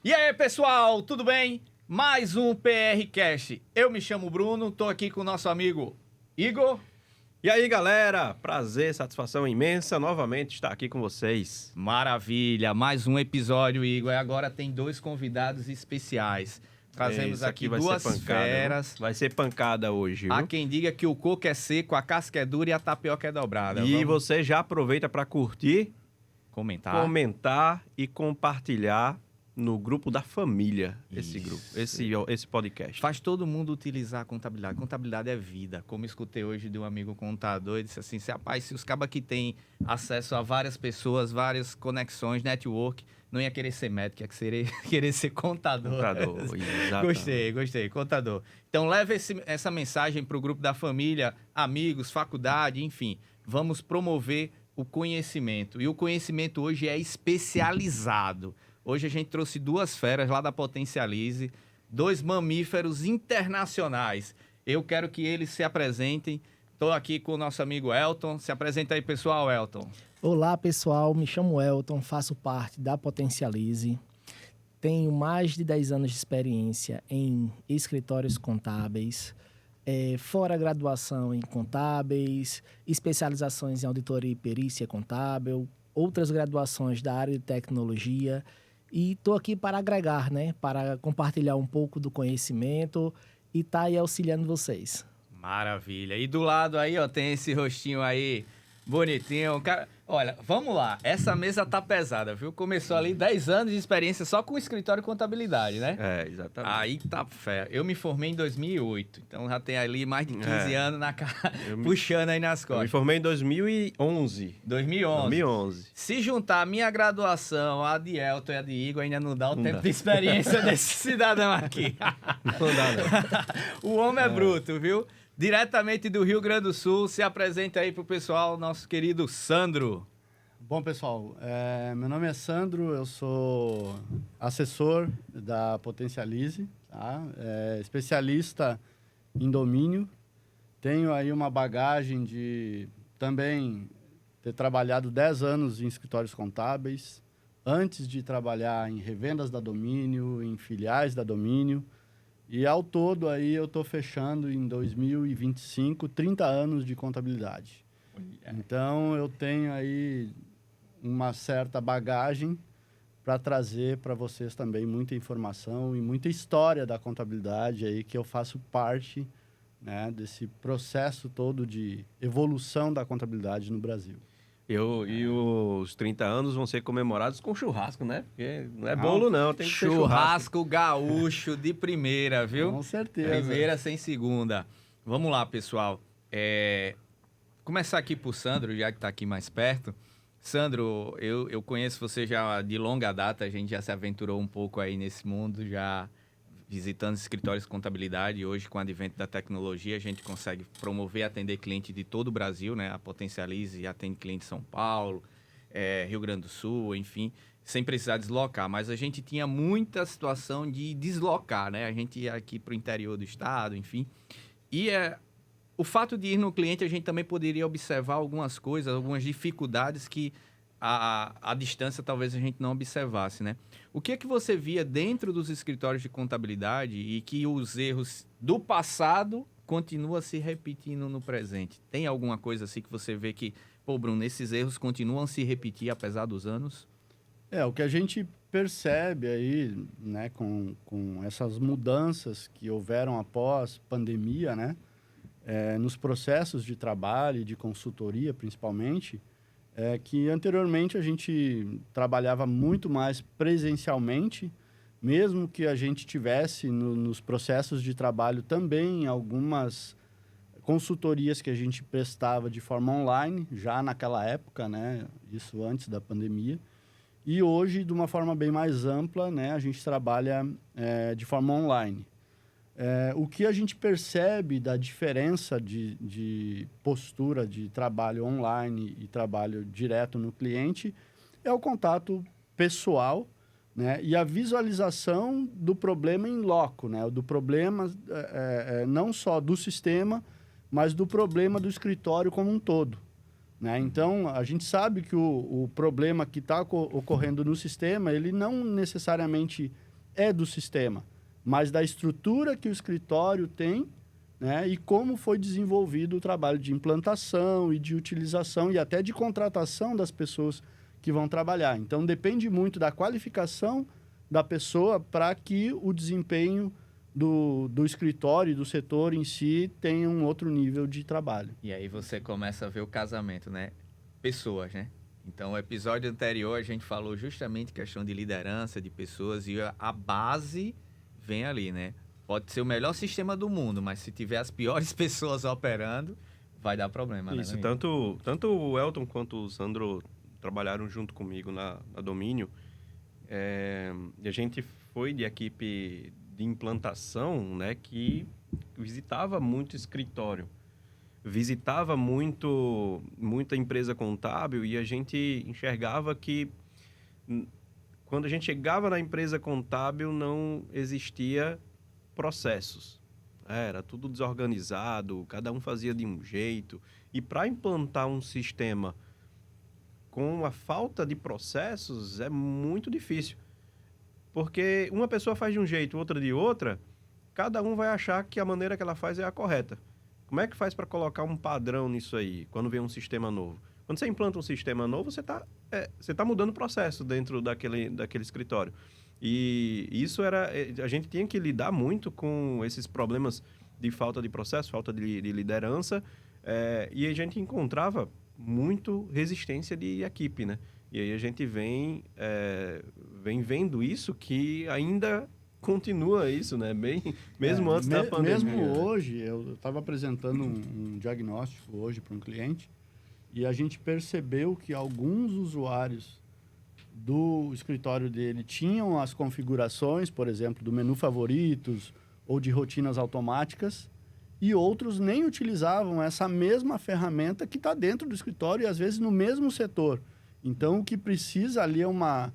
E aí, pessoal, tudo bem? Mais um PR Cast. Eu me chamo Bruno, tô aqui com o nosso amigo Igor. E aí, galera, prazer, satisfação imensa novamente estar aqui com vocês. Maravilha, mais um episódio, Igor. E agora tem dois convidados especiais. Trazemos aqui duas feras. Vai ser pancada hoje, viu? Há quem diga que o coco é seco, a casca é dura e a tapioca é dobrada. E você já aproveita para curtir, comentar e compartilhar no grupo da família, esse podcast. Faz todo mundo utilizar a contabilidade. Contabilidade é vida. Como escutei hoje de um amigo contador, ele disse assim, rapaz, se os cabas que têm acesso a várias pessoas, várias conexões, network, não ia querer ser médico, ia querer ser contador. Exatamente. Gostei, contador. Então leve essa mensagem para o grupo da família, amigos, faculdade, enfim. Vamos promover o conhecimento. E o conhecimento hoje é especializado. Hoje a gente trouxe duas feras lá da Potencialize, dois mamíferos internacionais. Eu quero que eles se apresentem. Estou aqui com o nosso amigo Elton. Se apresenta aí, pessoal, Elton. Olá, pessoal. Me chamo Elton, faço parte da Potencialize. Tenho mais de 10 anos de experiência em escritórios contábeis, fora graduação em contábeis, especializações em auditoria e perícia contábil, outras graduações da área de tecnologia. E estou aqui para agregar, né? Para compartilhar um pouco do conhecimento e estar aí auxiliando vocês. Maravilha. E do lado aí, ó, tem esse rostinho aí bonitinho. Cara, olha, vamos lá. Essa mesa tá pesada, viu? Começou ali 10 anos de experiência só com escritório e contabilidade, né? Exatamente. Aí tá fé. Eu me formei em 2008, então já tem ali mais de 15 anos na cara, puxando aí nas costas. Eu me formei em 2011. 2011. Se juntar a minha graduação, a de Elton e a de Igor, ainda não dá o tempo de experiência desse cidadão aqui. Não dá, não. O homem é bruto, viu? Diretamente do Rio Grande do Sul, se apresenta aí pro pessoal, nosso querido Sandro. Bom, pessoal, meu nome é Sandro, eu sou assessor da Potencialize, tá? Especialista em domínio. Tenho aí uma bagagem de também ter trabalhado 10 anos em escritórios contábeis, antes de trabalhar em revendas da Domínio, em filiais da Domínio. E ao todo aí eu estou fechando em 2025 30 anos de contabilidade. Então eu tenho aí uma certa bagagem para trazer para vocês também muita informação e muita história da contabilidade aí que eu faço parte, né, desse processo todo de evolução da contabilidade no Brasil. E os 30 anos vão ser comemorados com churrasco, né? Porque não é bolo, não. Tem que ser churrasco gaúcho de primeira, viu? Com certeza. Primeira sem segunda. Vamos lá, pessoal. Começar aqui por Sandro, já que está aqui mais perto. Sandro, eu conheço você já de longa data. A gente já se aventurou um pouco aí nesse mundo, já visitando escritórios de contabilidade. Hoje, com o advento da tecnologia, a gente consegue promover e atender cliente de todo o Brasil, né? A Potencialize atende cliente de São Paulo, Rio Grande do Sul, enfim, sem precisar deslocar. Mas a gente tinha muita situação de deslocar, né? A gente ia aqui para o interior do estado, enfim. E o fato de ir no cliente, a gente também poderia observar algumas coisas, algumas dificuldades que a distância talvez a gente não observasse, né? O que é que você via dentro dos escritórios de contabilidade e que os erros do passado continuam se repetindo no presente? Tem alguma coisa assim que você vê que, pô, Bruno, esses erros continuam a se repetir apesar dos anos? O que a gente percebe aí, né, com essas mudanças que houveram após pandemia, né, nos processos de trabalho e de consultoria, principalmente, que anteriormente a gente trabalhava muito mais presencialmente, mesmo que a gente tivesse nos processos de trabalho também algumas consultorias que a gente prestava de forma online, já naquela época, né, isso antes da pandemia. E hoje, de uma forma bem mais ampla, né, a gente trabalha de forma online. O que a gente percebe da diferença de postura de trabalho online e trabalho direto no cliente é o contato pessoal, né, e a visualização do problema em loco, né, do problema não só do sistema, mas do problema do escritório como um todo. Né? Então, a gente sabe que o problema que está ocorrendo no sistema, ele não necessariamente é do sistema, mas da estrutura que o escritório tem, né, e como foi desenvolvido o trabalho de implantação e de utilização e até de contratação das pessoas que vão trabalhar. Então, depende muito da qualificação da pessoa para que o desempenho do escritório e do setor em si tenha um outro nível de trabalho. E aí você começa a ver o casamento, né? Pessoas, né? Então, o episódio anterior a gente falou justamente questão de liderança, de pessoas, e a base vem ali, né? Pode ser o melhor sistema do mundo, mas se tiver as piores pessoas operando, vai dar problema, Isso, né? Tanto o Elton quanto o Sandro trabalharam junto comigo na Domínio. E a gente foi de equipe de implantação, né, que visitava muito escritório, visitava muita empresa contábil, e a gente enxergava que quando a gente chegava na empresa contábil não existia processos. Era tudo desorganizado, cada um fazia de um jeito. E para implantar um sistema com a falta de processos é muito difícil. Porque uma pessoa faz de um jeito, outra de outra, cada um vai achar que a maneira que ela faz é a correta. Como é que faz para colocar um padrão nisso aí, quando vem um sistema novo? Quando você implanta um sistema novo, você tá mudando o processo dentro daquele escritório. E isso a gente tinha que lidar muito com esses problemas de falta de processo, falta de liderança, e a gente encontrava muito resistência de equipe, né? E aí a gente vem vendo isso, que ainda continua isso, né? Mesmo antes da pandemia. Mesmo hoje, eu estava apresentando um diagnóstico hoje para um cliente, e a gente percebeu que alguns usuários do escritório dele tinham as configurações, por exemplo, do menu favoritos ou de rotinas automáticas, e outros nem utilizavam essa mesma ferramenta que está dentro do escritório e, às vezes, no mesmo setor. Então, o que precisa ali é uma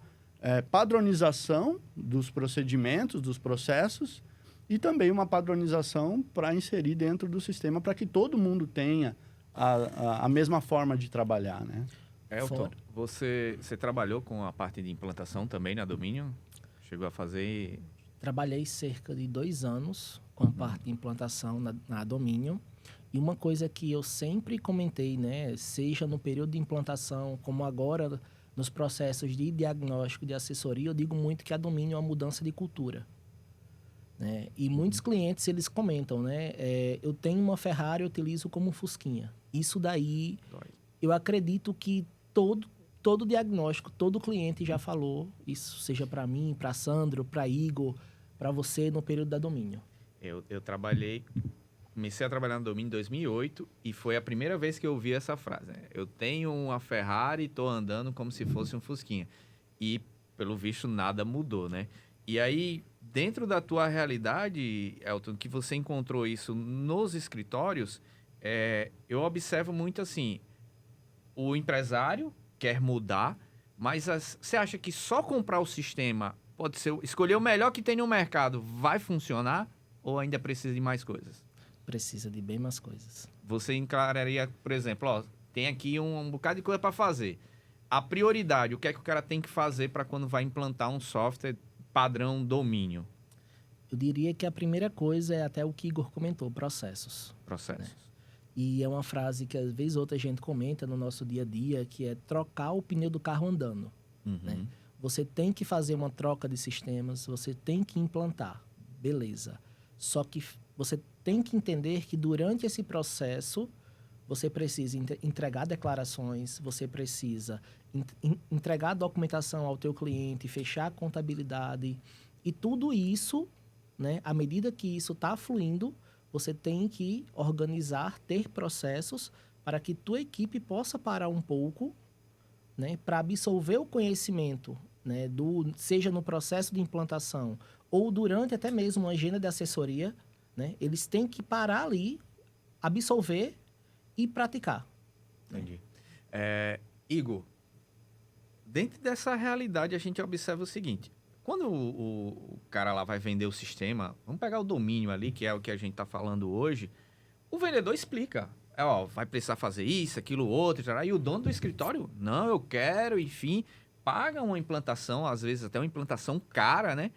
padronização dos procedimentos, dos processos, e também uma padronização para inserir dentro do sistema para que todo mundo tenha a mesma forma de trabalhar, né? Elton, você trabalhou com a parte de implantação também na Domínio? Chegou a fazer... Trabalhei cerca de 2 anos com a parte de implantação na Domínio. E uma coisa que eu sempre comentei, né, seja no período de implantação, como agora nos processos de diagnóstico, de assessoria, eu digo muito que a Domínio é uma mudança de cultura, né? E muitos clientes, eles comentam, né, eu tenho uma Ferrari, eu utilizo como um Fusquinha. Isso daí, eu acredito que todo diagnóstico, todo cliente já falou, isso seja para mim, para Sandro, para Igor, para você no período da Domínio. Eu comecei a trabalhar no Domínio em 2008 e foi a primeira vez que eu ouvi essa frase, né? Eu tenho uma Ferrari e estou andando como se fosse um Fusquinha. E, pelo visto, nada mudou, né? E aí, dentro da tua realidade, Elton, que você encontrou isso nos escritórios, eu observo muito assim, o empresário quer mudar, mas você acha que só comprar o sistema pode ser, escolher o melhor que tem no mercado, vai funcionar ou ainda precisa de mais coisas? Precisa de bem mais coisas. Você encararia, por exemplo, tem aqui um bocado de coisa para fazer. A prioridade, o que é que o cara tem que fazer para quando vai implantar um software padrão Domínio? Eu diria que a primeira coisa é até o que Igor comentou, processos. Processos. Né? E é uma frase que às vezes outra gente comenta no nosso dia a dia, que é trocar o pneu do carro andando. Uhum. Né? Você tem que fazer uma troca de sistemas, você tem que implantar. Beleza. Só que você tem que entender que durante esse processo, você precisa entregar declarações, você precisa entregar documentação ao teu cliente, fechar a contabilidade. E tudo isso, né, à medida que isso está fluindo, você tem que organizar, ter processos para que tua equipe possa parar um pouco, né, para absorver o conhecimento, né, seja no processo de implantação ou durante até mesmo uma agenda de assessoria, né, eles têm que parar ali, absorver e praticar. Entendi. Igor, dentro dessa realidade a gente observa o seguinte, quando o cara lá vai vender o sistema, vamos pegar o Domínio ali, que é o que a gente está falando hoje, o vendedor explica, vai precisar fazer isso, aquilo, outro, e o dono do escritório, não, eu quero, enfim, paga uma implantação, às vezes até uma implantação cara, né?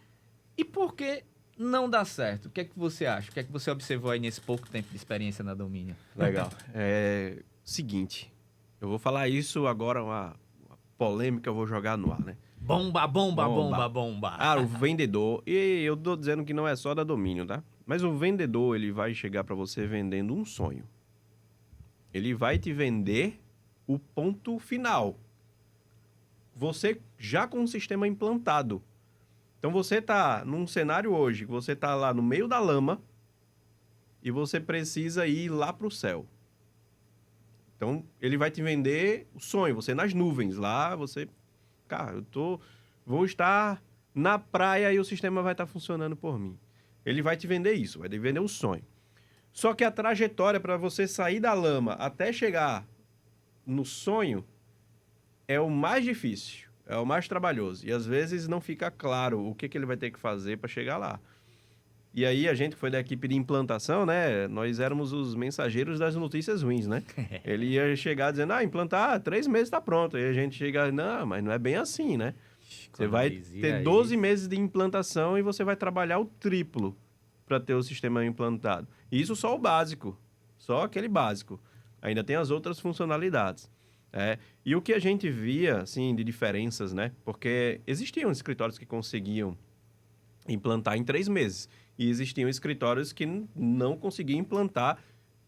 E por que não dá certo? O que é que você acha? O que é que você observou aí nesse pouco tempo de experiência na Domínio? Legal. Seguinte, eu vou falar isso agora, uma polêmica eu vou jogar no ar, né? Bomba, bomba, bomba, bomba. Ah, o vendedor, e eu tô dizendo que não é só da Domínio, tá? Mas o vendedor, ele vai chegar para você vendendo um sonho. Ele vai te vender o ponto final. Você já com o sistema implantado. Então você tá num cenário hoje, que você tá lá no meio da lama e você precisa ir lá pro céu. Então ele vai te vender o sonho, você nas nuvens lá, você, cara, vou estar na praia e o sistema vai estar funcionando por mim. Ele vai te vender isso, vai te vender o sonho. Só que a trajetória para você sair da lama até chegar no sonho é o mais difícil, é o mais trabalhoso. E às vezes não fica claro o que ele vai ter que fazer para chegar lá. E aí a gente que foi da equipe de implantação, né? Nós éramos os mensageiros das notícias ruins, né? Ele ia chegar dizendo, implantar 3 meses está pronto. Aí a gente chega, não, mas não é bem assim, né? Você vai ter 12 meses de implantação e você vai trabalhar o triplo para ter o sistema implantado. E isso só o básico, só aquele básico. Ainda tem as outras funcionalidades. E o que a gente via, assim, de diferenças, né? Porque existiam escritórios que conseguiam implantar em 3 meses. E existiam escritórios que não conseguiam implantar,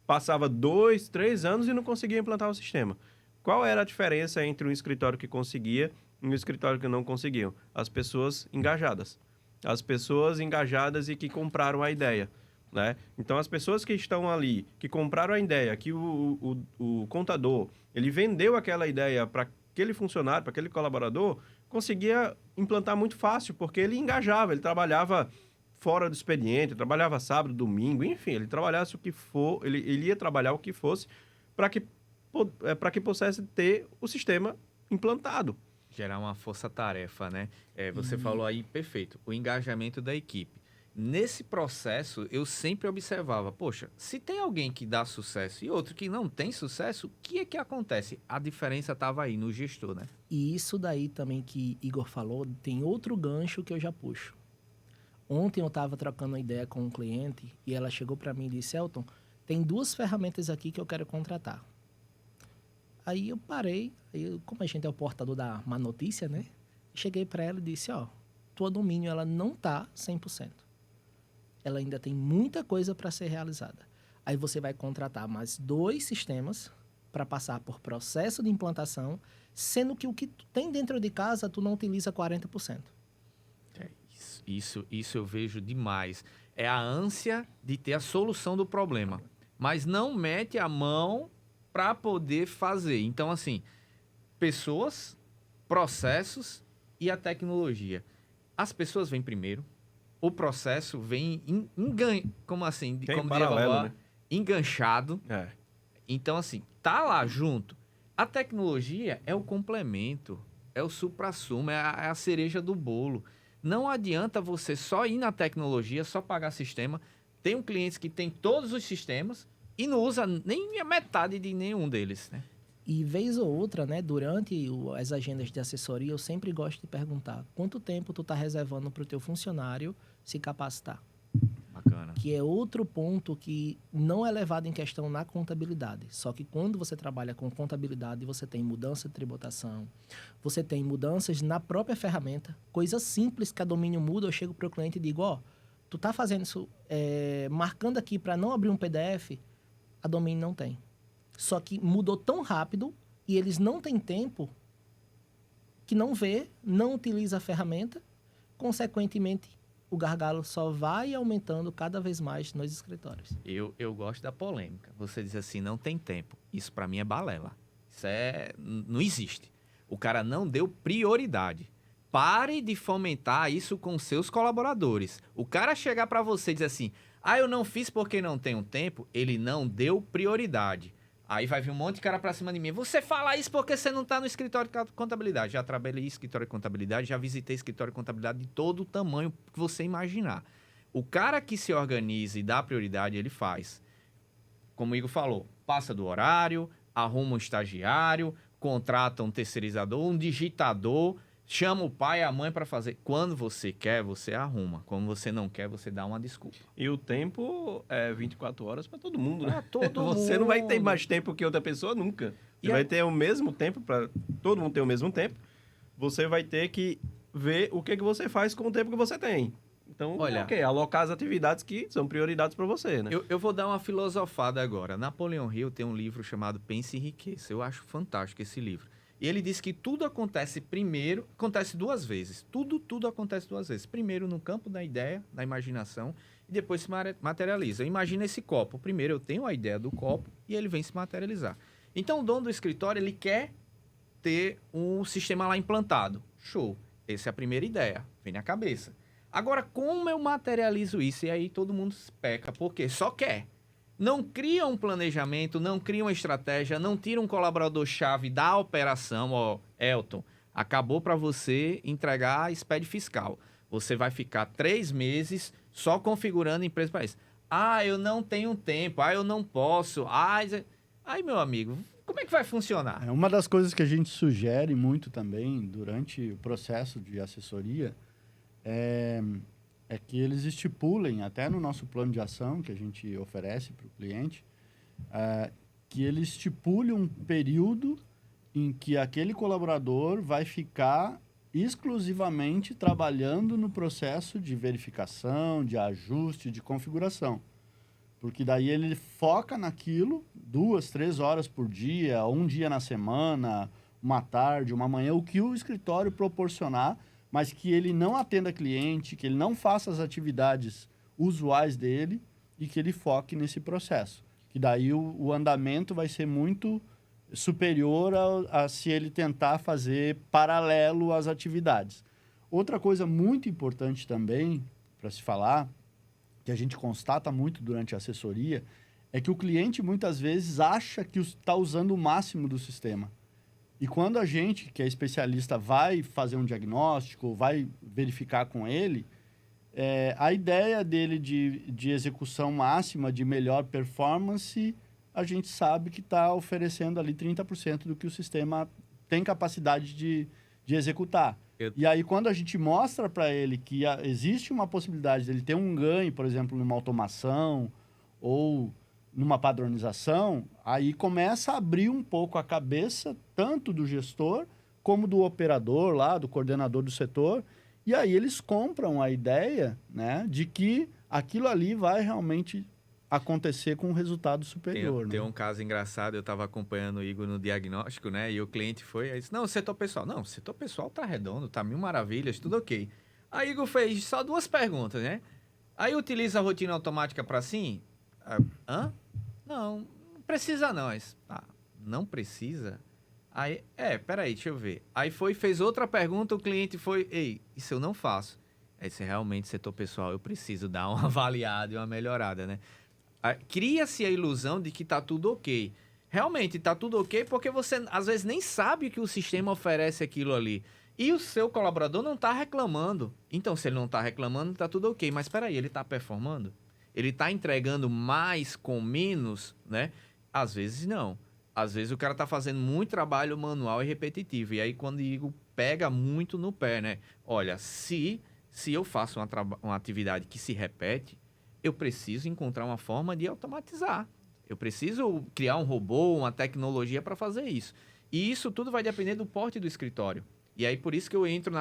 passava 2, 3 anos e não conseguia implantar o sistema. Qual era a diferença entre um escritório que conseguia e um escritório que não conseguiam? As pessoas engajadas. As pessoas engajadas e que compraram a ideia, né? Então, as pessoas que estão ali, que compraram a ideia, que o contador, ele vendeu aquela ideia para aquele funcionário, para aquele colaborador, conseguia implantar muito fácil, porque ele engajava, ele trabalhava fora do expediente, trabalhava sábado, domingo, enfim, ele trabalhasse o que for, ele ia trabalhar o que fosse para que pudesse ter o sistema implantado. Gerar uma força-tarefa, né? Você falou aí, perfeito, o engajamento da equipe. Nesse processo, eu sempre observava, poxa, se tem alguém que dá sucesso e outro que não tem sucesso, o que é que acontece? A diferença estava aí no gestor, né? E isso daí também que Igor falou, tem outro gancho que eu já puxo. Ontem eu estava trocando uma ideia com um cliente e ela chegou para mim e disse, Elton, tem 2 ferramentas aqui que eu quero contratar. Aí eu parei, como a gente é o portador da má notícia, né? Cheguei para ela e disse, tua Domínio ela não tá 100%. Ela ainda tem muita coisa para ser realizada. Aí você vai contratar mais 2 sistemas para passar por processo de implantação, sendo que o que tu tem dentro de casa, tu não utiliza 40%. Isso eu vejo demais. É a ânsia de ter a solução do problema, mas não mete a mão para poder fazer. Então, assim, pessoas, processos e a tecnologia. As pessoas vêm primeiro, o processo vem como assim? Como paralelo, né? Enganchado. Então, assim, tá lá junto. A tecnologia é o complemento, é o suprassumo, é a cereja do bolo. Não adianta você só ir na tecnologia, só pagar sistema. Tem um cliente que tem todos os sistemas e não usa nem a metade de nenhum deles, né? E vez ou outra, né, durante as agendas de assessoria, eu sempre gosto de perguntar quanto tempo tu tá reservando para o teu funcionário se capacitar. Bacana. Que é outro ponto que não é levado em questão na contabilidade. Só que quando você trabalha com contabilidade, você tem mudança de tributação, você tem mudanças na própria ferramenta, coisas simples que a Domínio muda, eu chego para o cliente e digo, tu tá fazendo isso, marcando aqui para não abrir um PDF, a Domínio não tem. Só que mudou tão rápido e eles não têm tempo que não vê, não utiliza a ferramenta, consequentemente, o gargalo só vai aumentando cada vez mais nos escritórios. Eu gosto da polêmica. Você diz assim, não tem tempo. Isso para mim é balela. Isso não existe. O cara não deu prioridade. Pare de fomentar isso com seus colaboradores. O cara chegar para você e dizer assim, eu não fiz porque não tenho tempo, ele não deu prioridade. Aí vai vir um monte de cara pra cima de mim. Você fala isso porque você não tá no escritório de contabilidade. Já trabalhei em escritório de contabilidade, já visitei escritório de contabilidade de todo o tamanho que você imaginar. O cara que se organiza e dá prioridade, ele faz. Como o Igor falou, passa do horário, arruma um estagiário, contrata um terceirizador, um digitador, chama o pai e a mãe para fazer. Quando você quer, você arruma. Quando você não quer, você dá uma desculpa. E o tempo é 24 horas para todo mundo, né? Pra todo Você não vai ter mundo. mais tempo que outra pessoa nunca. E Você vai ter o mesmo tempo para todo mundo ter o mesmo tempo. Você vai ter que ver o que você faz com o tempo que você tem. Então, Olha, alocar as atividades que são prioridades para você, né? Eu vou dar uma filosofada agora. Napoleão Hill tem um livro chamado Pense e Enriqueça. Eu acho fantástico esse livro. E ele diz que tudo acontece primeiro, acontece duas vezes. Tudo acontece duas vezes. Primeiro no campo da ideia, da imaginação, e depois se materializa. Imagina esse copo. Primeiro eu tenho a ideia do copo e ele vem se materializar. Então o dono do escritório, ele quer ter um sistema lá implantado. Show. Essa é a primeira ideia. Vem na cabeça. Agora, como eu materializo isso? E aí todo mundo peca, porque só quer. Não cria um planejamento, não cria uma estratégia, não tira um colaborador-chave da operação. Ó, Elton, acabou para você entregar a SPED fiscal. Você vai ficar 3 meses só configurando a empresa para isso. Ah, eu não tenho tempo. Ah, eu não posso. Aí, meu amigo, como é que vai funcionar? Uma das coisas que a gente sugere muito também durante o processo de assessoria é que eles estipulem, até no nosso plano de ação que a gente oferece para o cliente, que ele estipule um período em que aquele colaborador vai ficar exclusivamente trabalhando no processo de verificação, de ajuste, de configuração. Porque daí ele foca naquilo 2, 3 horas por dia, um dia na semana, uma tarde, uma manhã, o que o escritório proporcionar, mas que ele não atenda cliente, que ele não faça as atividades usuais dele e que ele foque nesse processo. Que daí o andamento vai ser muito superior a se ele tentar fazer paralelo às atividades. Outra coisa muito importante também, para se falar, que a gente constata muito durante a assessoria, é que o cliente muitas vezes acha que está usando o máximo do sistema. E quando a gente, que é especialista, vai fazer um diagnóstico, vai verificar com ele, a ideia dele de execução máxima, de melhor performance, a gente sabe que está oferecendo ali 30% do que o sistema tem capacidade de executar. E aí, quando a gente mostra para ele que existe uma possibilidade dele ter um ganho, por exemplo, numa automação ou numa padronização, aí começa a abrir um pouco a cabeça tanto do gestor como do operador lá, do coordenador do setor, e aí eles compram a ideia, né, de que aquilo ali vai realmente acontecer com um resultado superior. Tem um caso engraçado, eu estava acompanhando o Igor no diagnóstico, né? E o cliente foi, aí disse, não, setor pessoal. Não, setor pessoal tá redondo, tá 1000 maravilhas, tudo ok. Aí Igor fez só 2 perguntas, né? Aí utiliza a rotina automática para sim? Hã? Não precisa não. Não precisa? Aí, peraí, deixa eu ver. Aí fez outra pergunta, o cliente foi, ei, isso eu não faço. Esse realmente setor pessoal, eu preciso dar uma avaliada e uma melhorada, né? Cria-se a ilusão de que está tudo ok. Realmente está tudo ok porque você, às vezes, nem sabe que o sistema oferece aquilo ali. E o seu colaborador não está reclamando. Então, se ele não está reclamando, está tudo ok. Mas, espera aí, ele está performando? Ele está entregando mais com menos, né? Às vezes, não. Às vezes, o cara está fazendo muito trabalho manual e repetitivo. E aí, quando o Igor pega muito no pé, né? Olha, se eu faço uma atividade que se repete, eu preciso encontrar uma forma de automatizar. Eu preciso criar um robô, uma tecnologia para fazer isso. E isso tudo vai depender do porte do escritório. E aí, por isso que eu entro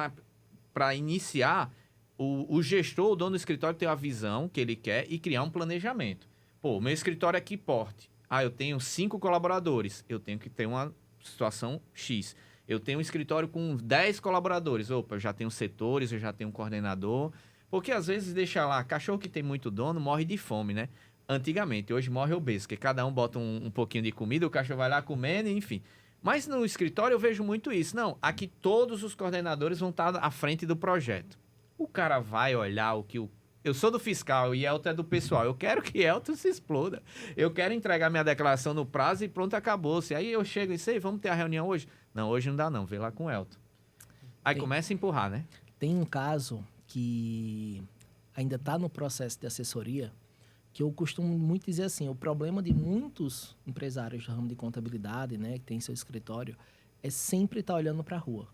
para iniciar, o gestor, o dono do escritório, ter a visão que ele quer e criar um planejamento. Pô, meu escritório é que porte? Eu tenho 5 colaboradores. Eu tenho que ter uma situação X. Eu tenho um escritório com 10 colaboradores. Opa, eu já tenho setores, eu já tenho um coordenador. Porque às vezes deixa lá, cachorro que tem muito dono morre de fome, né? Antigamente, hoje morre obeso, porque cada um bota um pouquinho de comida, o cachorro vai lá comendo, enfim. Mas no escritório eu vejo muito isso. Não, aqui todos os coordenadores vão estar à frente do projeto. O cara vai olhar o que eu sou do fiscal e Elton é do pessoal. Eu quero que Elton se exploda. Eu quero entregar minha declaração no prazo e pronto, acabou-se. Aí eu chego e sei, vamos ter a reunião hoje? Não, hoje não dá não, vê lá com o Elton. Aí começa a empurrar, né? Tem um caso que ainda está no processo de assessoria, que eu costumo muito dizer assim, o problema de muitos empresários do ramo de contabilidade, né, que tem seu escritório, é sempre estar olhando para a rua.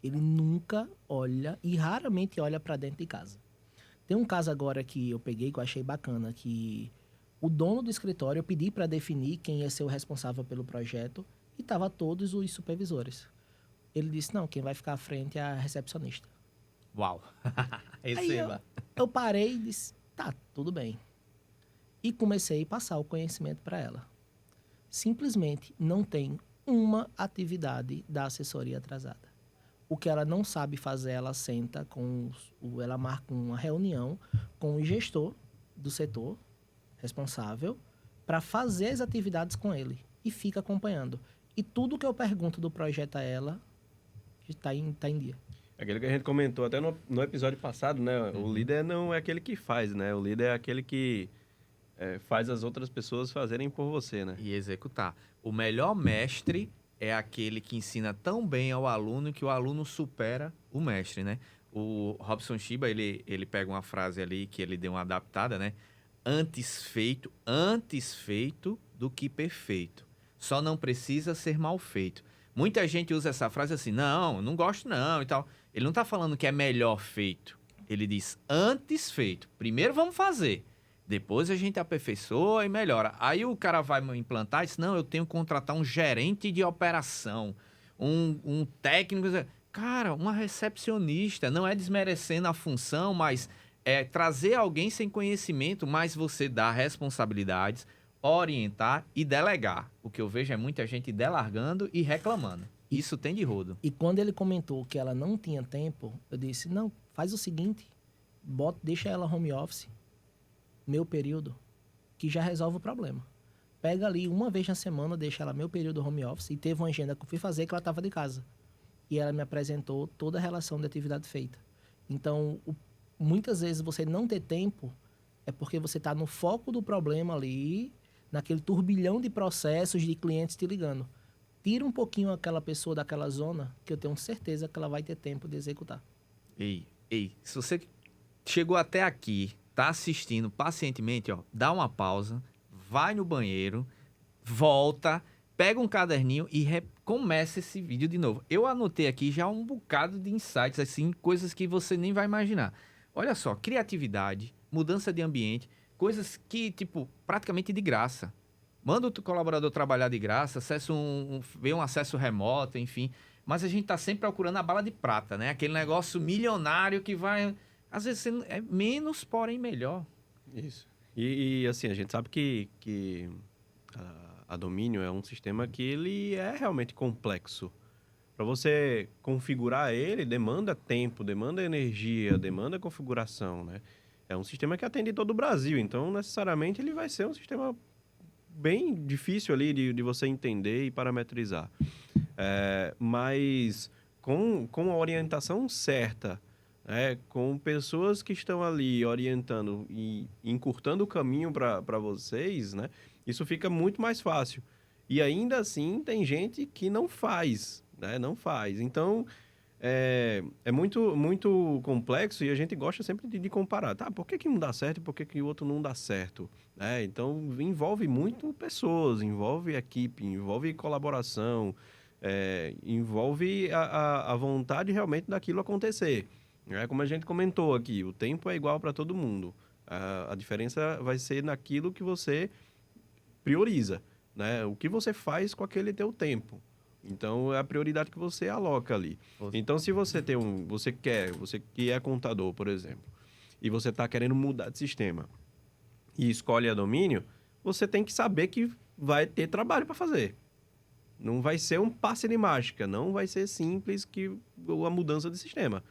Ele nunca olha e raramente olha para dentro de casa. Tem um caso agora que eu peguei, que eu achei bacana, que o dono do escritório, eu pedi para definir quem ia ser o responsável pelo projeto e tava todos os supervisores. Ele disse, não, quem vai ficar à frente é a recepcionista. Uau. Aí Receba. eu parei e disse, tá, tudo bem. E comecei a passar o conhecimento para ela. Simplesmente não tem uma atividade da assessoria atrasada. O que ela não sabe fazer, ela senta ela marca uma reunião com o gestor do setor responsável para fazer as atividades com ele e fica acompanhando. E tudo que eu pergunto do projeto a ela está em dia. Aquilo que a gente comentou até no episódio passado, né? O líder não é aquele que faz, né? O líder é aquele que faz as outras pessoas fazerem por você, né? E executar. O melhor mestre é aquele que ensina tão bem ao aluno que o aluno supera o mestre, né? O Robson Shiba, ele pega uma frase ali que ele deu uma adaptada, né? Antes feito do que perfeito. Só não precisa ser mal feito. Muita gente usa essa frase assim, não gosto não e tal. Ele não está falando que é melhor feito. Ele diz antes feito. Primeiro vamos fazer. Depois a gente aperfeiçoa e melhora. Aí o cara vai implantar e diz, não, eu tenho que contratar um gerente de operação, um técnico. Cara, uma recepcionista. Não é desmerecendo a função, mas é trazer alguém sem conhecimento, mas você dá responsabilidades, orientar e delegar. O que eu vejo é muita gente delargando e reclamando. Isso tem de rodo. E quando ele comentou que ela não tinha tempo, eu disse, não, faz o seguinte, deixa ela home office, meu período, que já resolve o problema. Pega ali uma vez na semana, deixa ela meu período home office, e teve uma agenda que eu fui fazer que ela estava de casa. E ela me apresentou toda a relação de atividade feita. Então, muitas vezes você não ter tempo é porque você está no foco do problema ali, naquele turbilhão de processos de clientes te ligando. Tira um pouquinho aquela pessoa daquela zona, que eu tenho certeza que ela vai ter tempo de executar. Ei, se você chegou até aqui, tá assistindo pacientemente, ó, dá uma pausa, vai no banheiro, volta, pega um caderninho e começa esse vídeo de novo. Eu anotei aqui já um bocado de insights, assim, coisas que você nem vai imaginar. Olha só, criatividade, mudança de ambiente, coisas que, tipo, praticamente de graça. Manda o colaborador trabalhar de graça, vê um acesso remoto, enfim. Mas a gente tá sempre procurando a bala de prata, né? Aquele negócio milionário que vai... Às vezes é menos, porém melhor. Isso. E assim, a gente sabe que a Domínio é um sistema que ele é realmente complexo. Para você configurar ele, demanda tempo, demanda energia, demanda configuração, né? É um sistema que atende todo o Brasil, então necessariamente ele vai ser um sistema bem difícil ali de você entender e parametrizar. Mas com a orientação certa, com pessoas que estão ali orientando e encurtando o caminho para vocês, né? Isso fica muito mais fácil. E ainda assim tem gente que não faz, né? Não faz. Então é muito, muito complexo e a gente gosta sempre de comparar. Tá, por que um dá certo e por que o outro não dá certo? Então envolve muito pessoas, envolve equipe, envolve colaboração, envolve a vontade realmente daquilo acontecer. Como a gente comentou aqui, o tempo é igual para todo mundo. A diferença vai ser naquilo que você prioriza, né? O que você faz com aquele teu tempo. Então, é a prioridade que você aloca ali. Então, se você tem você que é contador, por exemplo, e você está querendo mudar de sistema e escolhe a Domínio, você tem que saber que vai ter trabalho para fazer. Não vai ser um passe de mágica, não vai ser simples a mudança de sistema.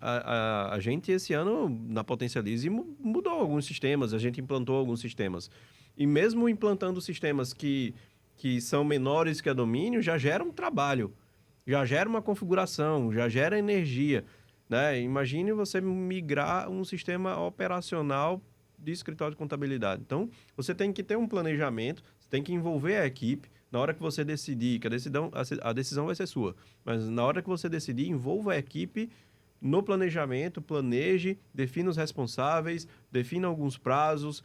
A gente, esse ano, na Potencialize, mudou alguns sistemas, a gente implantou alguns sistemas. E mesmo implantando sistemas que são menores que a Domínio, já gera um trabalho, já gera uma configuração, já gera energia. Né? Imagine você migrar um sistema operacional de escritório de contabilidade. Então, você tem que ter um planejamento, você tem que envolver a equipe. Na hora que você decidir, que a decisão vai ser sua, mas na hora que você decidir, envolva a equipe no planejamento, planeje, defina os responsáveis, defina alguns prazos,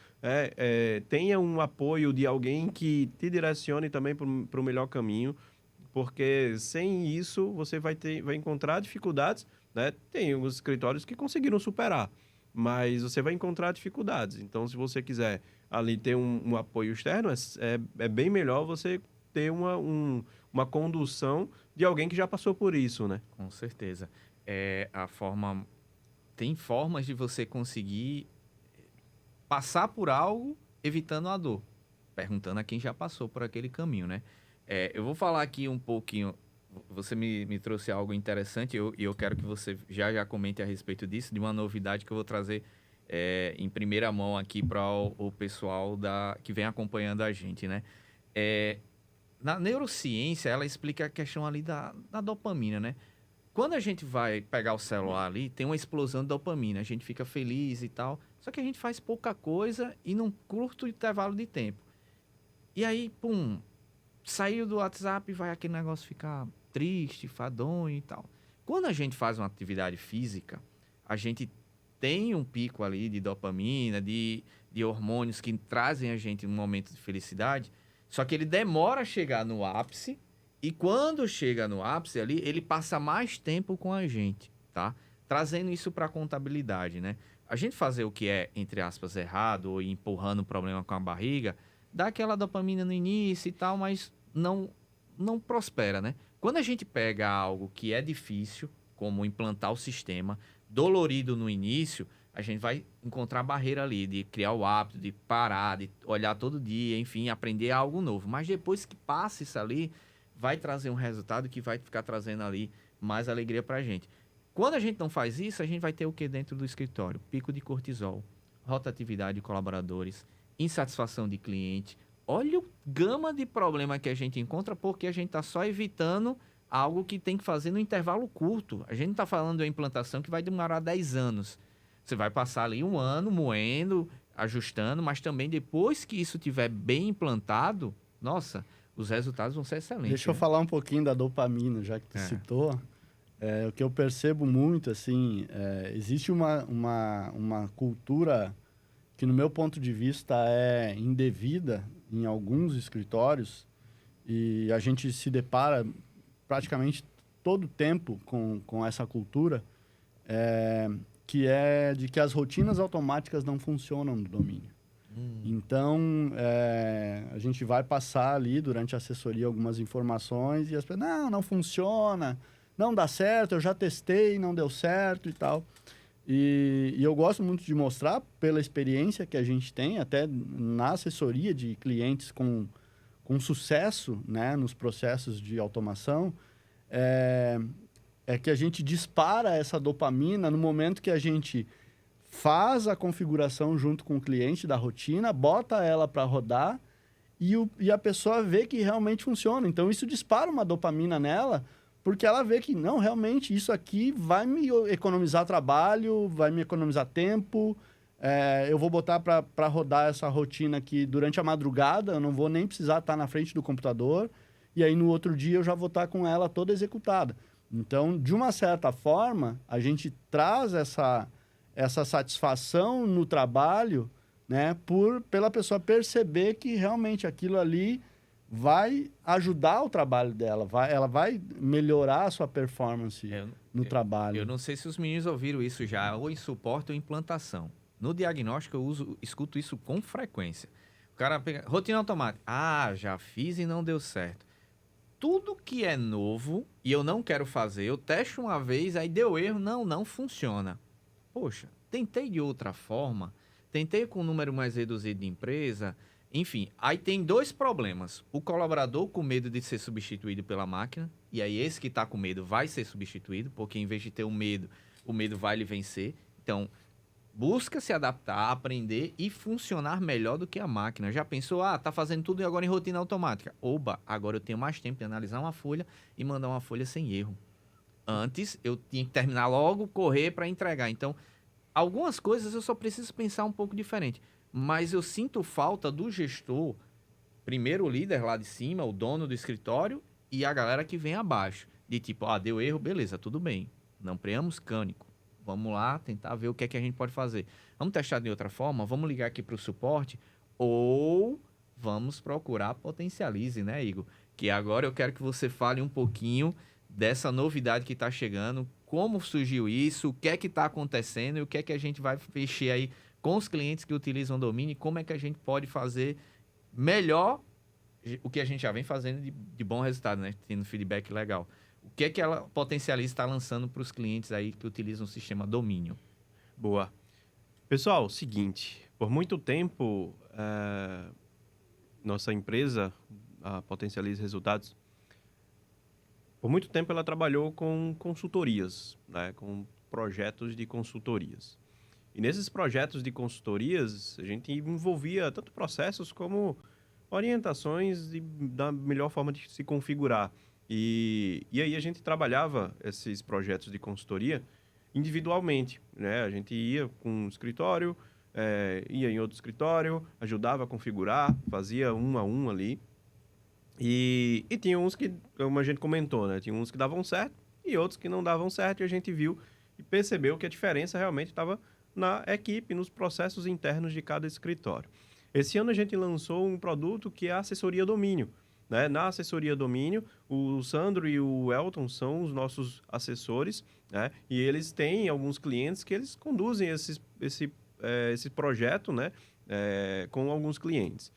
tenha um apoio de alguém que te direcione também para o melhor caminho, porque sem isso você vai encontrar dificuldades, né? Tem alguns escritórios que conseguiram superar, mas você vai encontrar dificuldades. Então, se você quiser ali ter um apoio externo, é bem melhor você ter uma condução de alguém que já passou por isso, né? Com certeza. Tem formas de você conseguir passar por algo evitando a dor, perguntando a quem já passou por aquele caminho, né? Eu vou falar aqui um pouquinho, você me trouxe algo interessante e eu quero que você já comente a respeito disso, de uma novidade que eu vou trazer em primeira mão aqui para o pessoal que vem acompanhando a gente, né? Na neurociência, ela explica a questão ali da dopamina, né? Quando a gente vai pegar o celular ali, tem uma explosão de dopamina, a gente fica feliz e tal, só que a gente faz pouca coisa e num curto intervalo de tempo. E aí, pum, saiu do WhatsApp e vai aquele negócio ficar triste, fadonho e tal. Quando a gente faz uma atividade física, a gente tem um pico ali de dopamina, de hormônios que trazem a gente um momento de felicidade, só que ele demora a chegar no ápice. E quando chega no ápice ali, ele passa mais tempo com a gente, tá? Trazendo isso para a contabilidade, né? A gente fazer o que é, entre aspas, errado ou empurrando o problema com a barriga, dá aquela dopamina no início e tal, mas não prospera, né? Quando a gente pega algo que é difícil, como implantar o sistema, dolorido no início, a gente vai encontrar a barreira ali de criar o hábito, de parar, de olhar todo dia, enfim, aprender algo novo. Mas depois que passa isso ali, vai trazer um resultado que vai ficar trazendo ali mais alegria pra gente. Quando a gente não faz isso, a gente vai ter o que dentro do escritório? Pico de cortisol, rotatividade de colaboradores, insatisfação de cliente. Olha o gama de problema que a gente encontra porque a gente está só evitando algo que tem que fazer no intervalo curto. A gente não está falando de uma implantação que vai demorar 10 anos. Você vai passar ali um ano moendo, ajustando, mas também depois que isso estiver bem implantado, nossa, os resultados vão ser excelentes. Deixa eu falar um pouquinho da dopamina, já que tu citou. O que eu percebo muito, assim, existe uma cultura que, no meu ponto de vista, é indevida em alguns escritórios e a gente se depara praticamente todo o tempo com essa cultura, que é de que as rotinas automáticas não funcionam no domínio. Então, a gente vai passar ali durante a assessoria algumas informações e as pessoas, não funciona, não dá certo, eu já testei, não deu certo e tal. E eu gosto muito de mostrar, pela experiência que a gente tem, até na assessoria de clientes com sucesso, né, nos processos de automação, que a gente dispara essa dopamina no momento que a gente faz a configuração junto com o cliente da rotina, bota ela para rodar e a pessoa vê que realmente funciona. Então, isso dispara uma dopamina nela, porque ela vê que, não, realmente, isso aqui vai me economizar trabalho, vai me economizar tempo, eu vou botar para rodar essa rotina aqui durante a madrugada, eu não vou nem precisar estar na frente do computador, e aí no outro dia eu já vou estar com ela toda executada. Então, de uma certa forma, a gente traz essa satisfação no trabalho, né, pela pessoa perceber que realmente aquilo ali vai ajudar o trabalho dela, ela vai melhorar a sua performance no trabalho. Eu não sei se os meninos ouviram isso já, ou em suporte ou em implantação. No diagnóstico eu escuto isso com frequência. O cara pega, rotina automática. Já fiz e não deu certo. Tudo que é novo e eu não quero fazer, eu testo uma vez, aí deu erro, não funciona. Poxa, tentei de outra forma, tentei com um número mais reduzido de empresa, enfim. Aí tem dois problemas. O colaborador com medo de ser substituído pela máquina, e aí esse que está com medo vai ser substituído, porque em vez de ter o medo vai lhe vencer. Então, busca se adaptar, aprender e funcionar melhor do que a máquina. Já pensou, tá fazendo tudo agora em rotina automática. Oba, agora eu tenho mais tempo de analisar uma folha e mandar uma folha sem erro. Antes, eu tinha que terminar logo, correr para entregar. Então, algumas coisas eu só preciso pensar um pouco diferente. Mas eu sinto falta do gestor, primeiro o líder lá de cima, o dono do escritório, e a galera que vem abaixo. De tipo, deu erro, beleza, tudo bem. Não preamos cânico. Vamos lá tentar ver o que é que a gente pode fazer. Vamos testar de outra forma? Vamos ligar aqui para o suporte? Ou vamos procurar Potencialize, né, Igor? que agora eu quero que você fale um pouquinho dessa novidade que está chegando, como surgiu isso, o que é que está acontecendo e o que é que a gente vai mexer aí com os clientes que utilizam o domínio e como é que a gente pode fazer melhor o que a gente já vem fazendo de bom resultado, né? Tendo feedback legal. O que é que ela Potencialize está lançando para os clientes aí que utilizam o sistema domínio? Boa. Pessoal, seguinte, por muito tempo, nossa empresa, a Potencialize Resultados, por muito tempo ela trabalhou com consultorias, né? Com projetos de consultorias. E nesses projetos de consultorias, a gente envolvia tanto processos como orientações da melhor forma de se configurar. E aí a gente trabalhava esses projetos de consultoria individualmente, né? A gente ia com um escritório, ia em outro escritório, ajudava a configurar, fazia um a um ali. E tinha uns que, como a gente comentou, né? Tinha uns que davam certo e outros que não davam certo, e a gente viu e percebeu que a diferença realmente estava na equipe, nos processos internos de cada escritório. Esse ano a gente lançou um produto que é a assessoria domínio, né? Na assessoria domínio, o Sandro e o Elton são os nossos assessores, né? E eles têm alguns clientes que eles conduzem esse projeto, né? Com alguns clientes.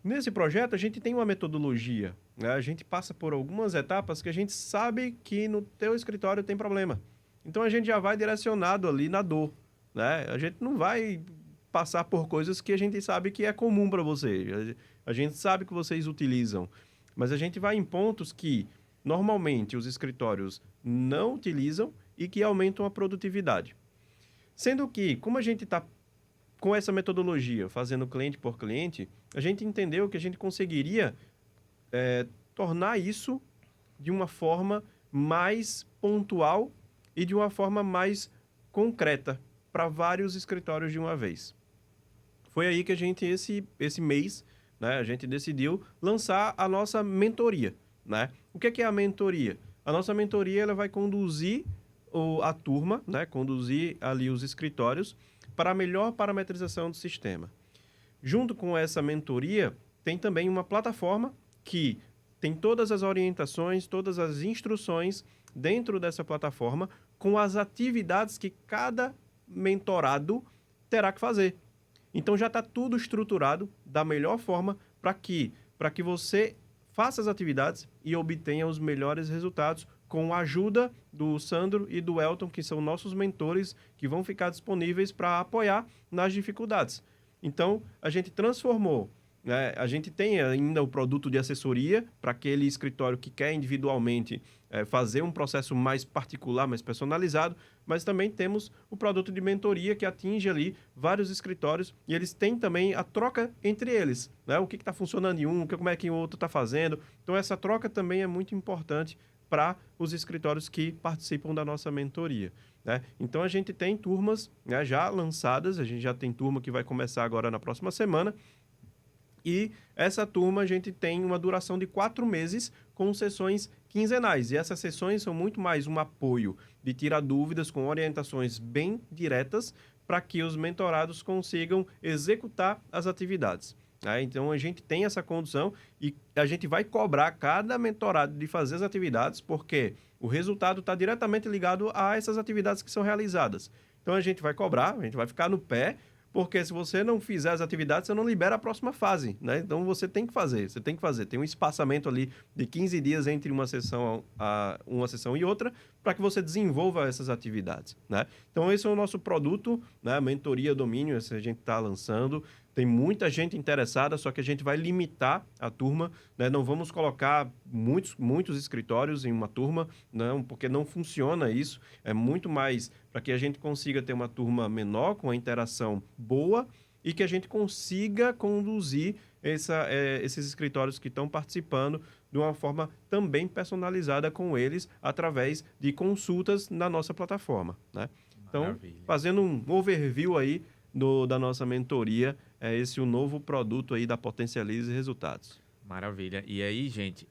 Nesse projeto, a gente tem uma metodologia, né? A gente passa por algumas etapas que a gente sabe que no teu escritório tem problema. Então, a gente já vai direcionado ali na dor, né? A gente não vai passar por coisas que a gente sabe que é comum para você. A gente sabe que vocês utilizam, mas a gente vai em pontos que, normalmente, os escritórios não utilizam e que aumentam a produtividade. Sendo que, como a gente está com essa metodologia, fazendo cliente por cliente, a gente entendeu que a gente conseguiria tornar isso de uma forma mais pontual e de uma forma mais concreta para vários escritórios de uma vez. Foi aí que a gente, esse mês, né, a gente decidiu lançar a nossa mentoria, né? O que é a mentoria? A nossa mentoria ela vai conduzir a turma, né, conduzir ali os escritórios para a melhor parametrização do sistema. Junto com essa mentoria, tem também uma plataforma que tem todas as orientações, todas as instruções dentro dessa plataforma, com as atividades que cada mentorado terá que fazer. Então, já está tudo estruturado da melhor forma para que você faça as atividades e obtenha os melhores resultados com a ajuda do Sandro e do Elton, que são nossos mentores, que vão ficar disponíveis para apoiar nas dificuldades. Então, a gente transformou, né? A gente tem ainda o produto de assessoria para aquele escritório que quer individualmente fazer um processo mais particular, mais personalizado, mas também temos o produto de mentoria que atinge ali vários escritórios e eles têm também a troca entre eles, né? O que está funcionando em um, como é que o outro está fazendo. Então, essa troca também é muito importante para os escritórios que participam da nossa mentoria, né? Então, a gente tem turmas, né, já lançadas, a gente já tem turma que vai começar agora na próxima semana, e essa turma a gente tem uma duração de 4 meses com sessões quinzenais. E essas sessões são muito mais um apoio de tirar dúvidas com orientações bem diretas para que os mentorados consigam executar as atividades. Então, a gente tem essa condução e a gente vai cobrar cada mentorado de fazer as atividades, porque o resultado está diretamente ligado a essas atividades que são realizadas. Então, a gente vai cobrar, a gente vai ficar no pé, porque se você não fizer as atividades, você não libera a próxima fase, né? Então, você tem que fazer. Tem um espaçamento ali de 15 dias entre uma sessão e outra, para que você desenvolva essas atividades, né? Então, esse é o nosso produto, né? A mentoria domínio, esse a gente está lançando. Tem muita gente interessada, só que a gente vai limitar a turma, né? Não vamos colocar muitos escritórios em uma turma, não, porque não funciona isso. É muito mais para que a gente consiga ter uma turma menor, com a interação boa, e que a gente consiga conduzir esses escritórios que estão participando de uma forma também personalizada com eles, através de consultas na nossa plataforma, né? Então, Maravilha. fazendo um overview aí da nossa mentoria, é esse o novo produto aí da Potencialize Resultados. Maravilha. E aí, gente,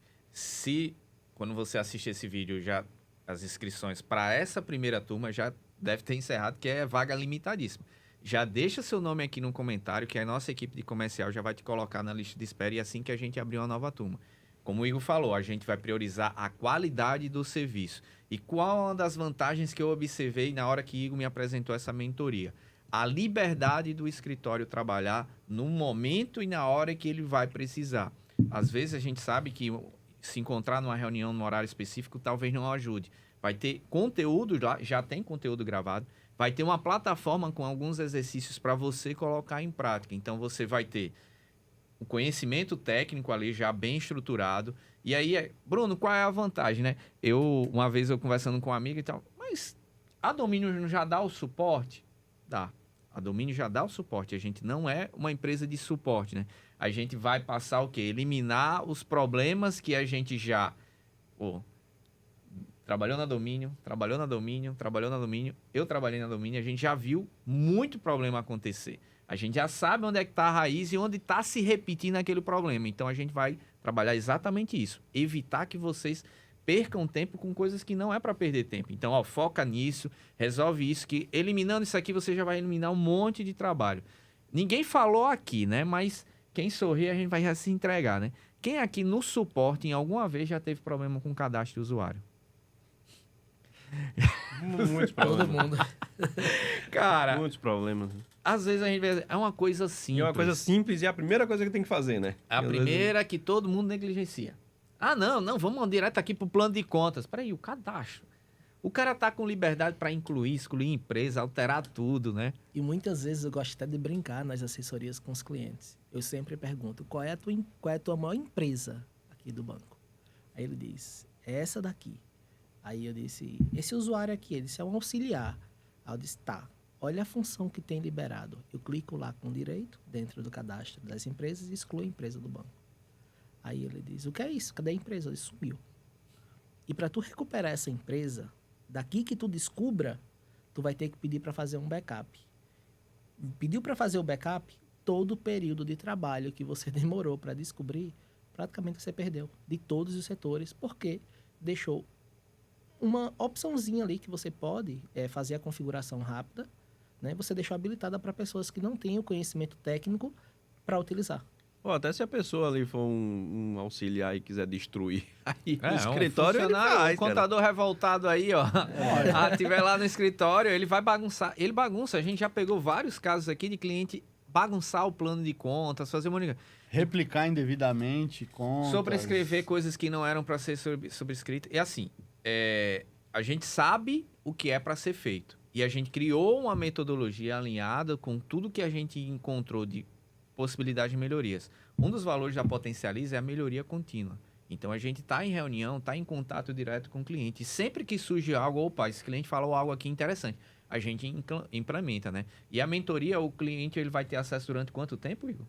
quando você assiste esse vídeo, já as inscrições para essa primeira turma já deve ter encerrado, que é vaga limitadíssima. Já deixa seu nome aqui no comentário, que a nossa equipe de comercial já vai te colocar na lista de espera, e assim que a gente abrir uma nova turma. como o Igor falou, a gente vai priorizar a qualidade do serviço. E qual uma das vantagens que eu observei na hora que Igor me apresentou essa mentoria? A liberdade do escritório trabalhar no momento e na hora que ele vai precisar. Às vezes a gente sabe que se encontrar numa reunião num horário específico talvez não ajude. Vai ter conteúdo, já tem conteúdo gravado, vai ter uma plataforma com alguns exercícios para você colocar em prática. Então você vai ter o conhecimento técnico ali já bem estruturado. E aí, Bruno, qual é a vantagem, né? Uma vez eu conversando com uma amiga e tal, mas a Domínio não já dá o suporte? Dá. A Domínio já dá o suporte. A gente não é uma empresa de suporte, né? A gente vai passar o quê? Eliminar os problemas que a gente já... trabalhou na Domínio. Eu trabalhei na Domínio. A gente já viu muito problema acontecer. A gente já sabe onde é que está a raiz e onde está se repetindo aquele problema. Então, a gente vai trabalhar exatamente isso. Evitar que vocês percam tempo com coisas que não é para perder tempo. Então, foca nisso, resolve isso, que eliminando isso aqui, você já vai eliminar um monte de trabalho. Ninguém falou aqui, né? Mas quem sorrir, a gente vai já se entregar, né? Quem aqui no suporte, em alguma vez, já teve problema com cadastro de usuário? Muitos Todo problemas. mundo. Cara, Muitos problemas. às vezes a gente vê... É uma coisa simples. E é uma coisa simples e é a primeira coisa que tem que fazer, né? É a primeira que todo mundo negligencia. Ah, não, vamos direto aqui pro plano de contas. Peraí, o cadastro. O cara tá com liberdade para incluir, excluir empresa, alterar tudo, né? E muitas vezes eu gosto até de brincar nas assessorias com os clientes. Eu sempre pergunto, qual é a tua maior empresa aqui do banco? Aí ele diz, é essa daqui. Aí eu disse, esse usuário aqui, ele disse, é um auxiliar. Aí eu disse, tá, olha a função que tem liberado. Eu clico lá com direito, dentro do cadastro das empresas, e excluo a empresa do banco. Aí ele diz, o que é isso? Cadê a empresa? Ele sumiu. E para tu recuperar essa empresa, daqui que tu descubra, tu vai ter que pedir para fazer um backup. Pediu para fazer o backup, todo o período de trabalho que você demorou para descobrir, praticamente você perdeu, de todos os setores, porque deixou uma opçãozinha ali que você pode fazer a configuração rápida, né? Você deixou habilitada para pessoas que não têm o conhecimento técnico para utilizar. Até se a pessoa ali for um auxiliar e quiser destruir aí no um escritório, ele funcionário, faz, um contador revoltado aí, ó. Tiver lá no escritório, ele vai bagunçar. Ele bagunça. A gente já pegou vários casos aqui de cliente bagunçar o plano de contas, fazer uma... Replicar indevidamente contas. Sobrescrever coisas que não eram para ser sobrescritas. E assim, a gente sabe o que é para ser feito. E a gente criou uma metodologia alinhada com tudo que a gente encontrou de possibilidade de melhorias. Um dos valores da Potencialize é a melhoria contínua. Então, a gente está em reunião, está em contato direto com o cliente. E sempre que surge algo, opa, esse cliente falou algo aqui interessante, a gente implementa, né? E a mentoria, o cliente ele vai ter acesso durante quanto tempo, Igor?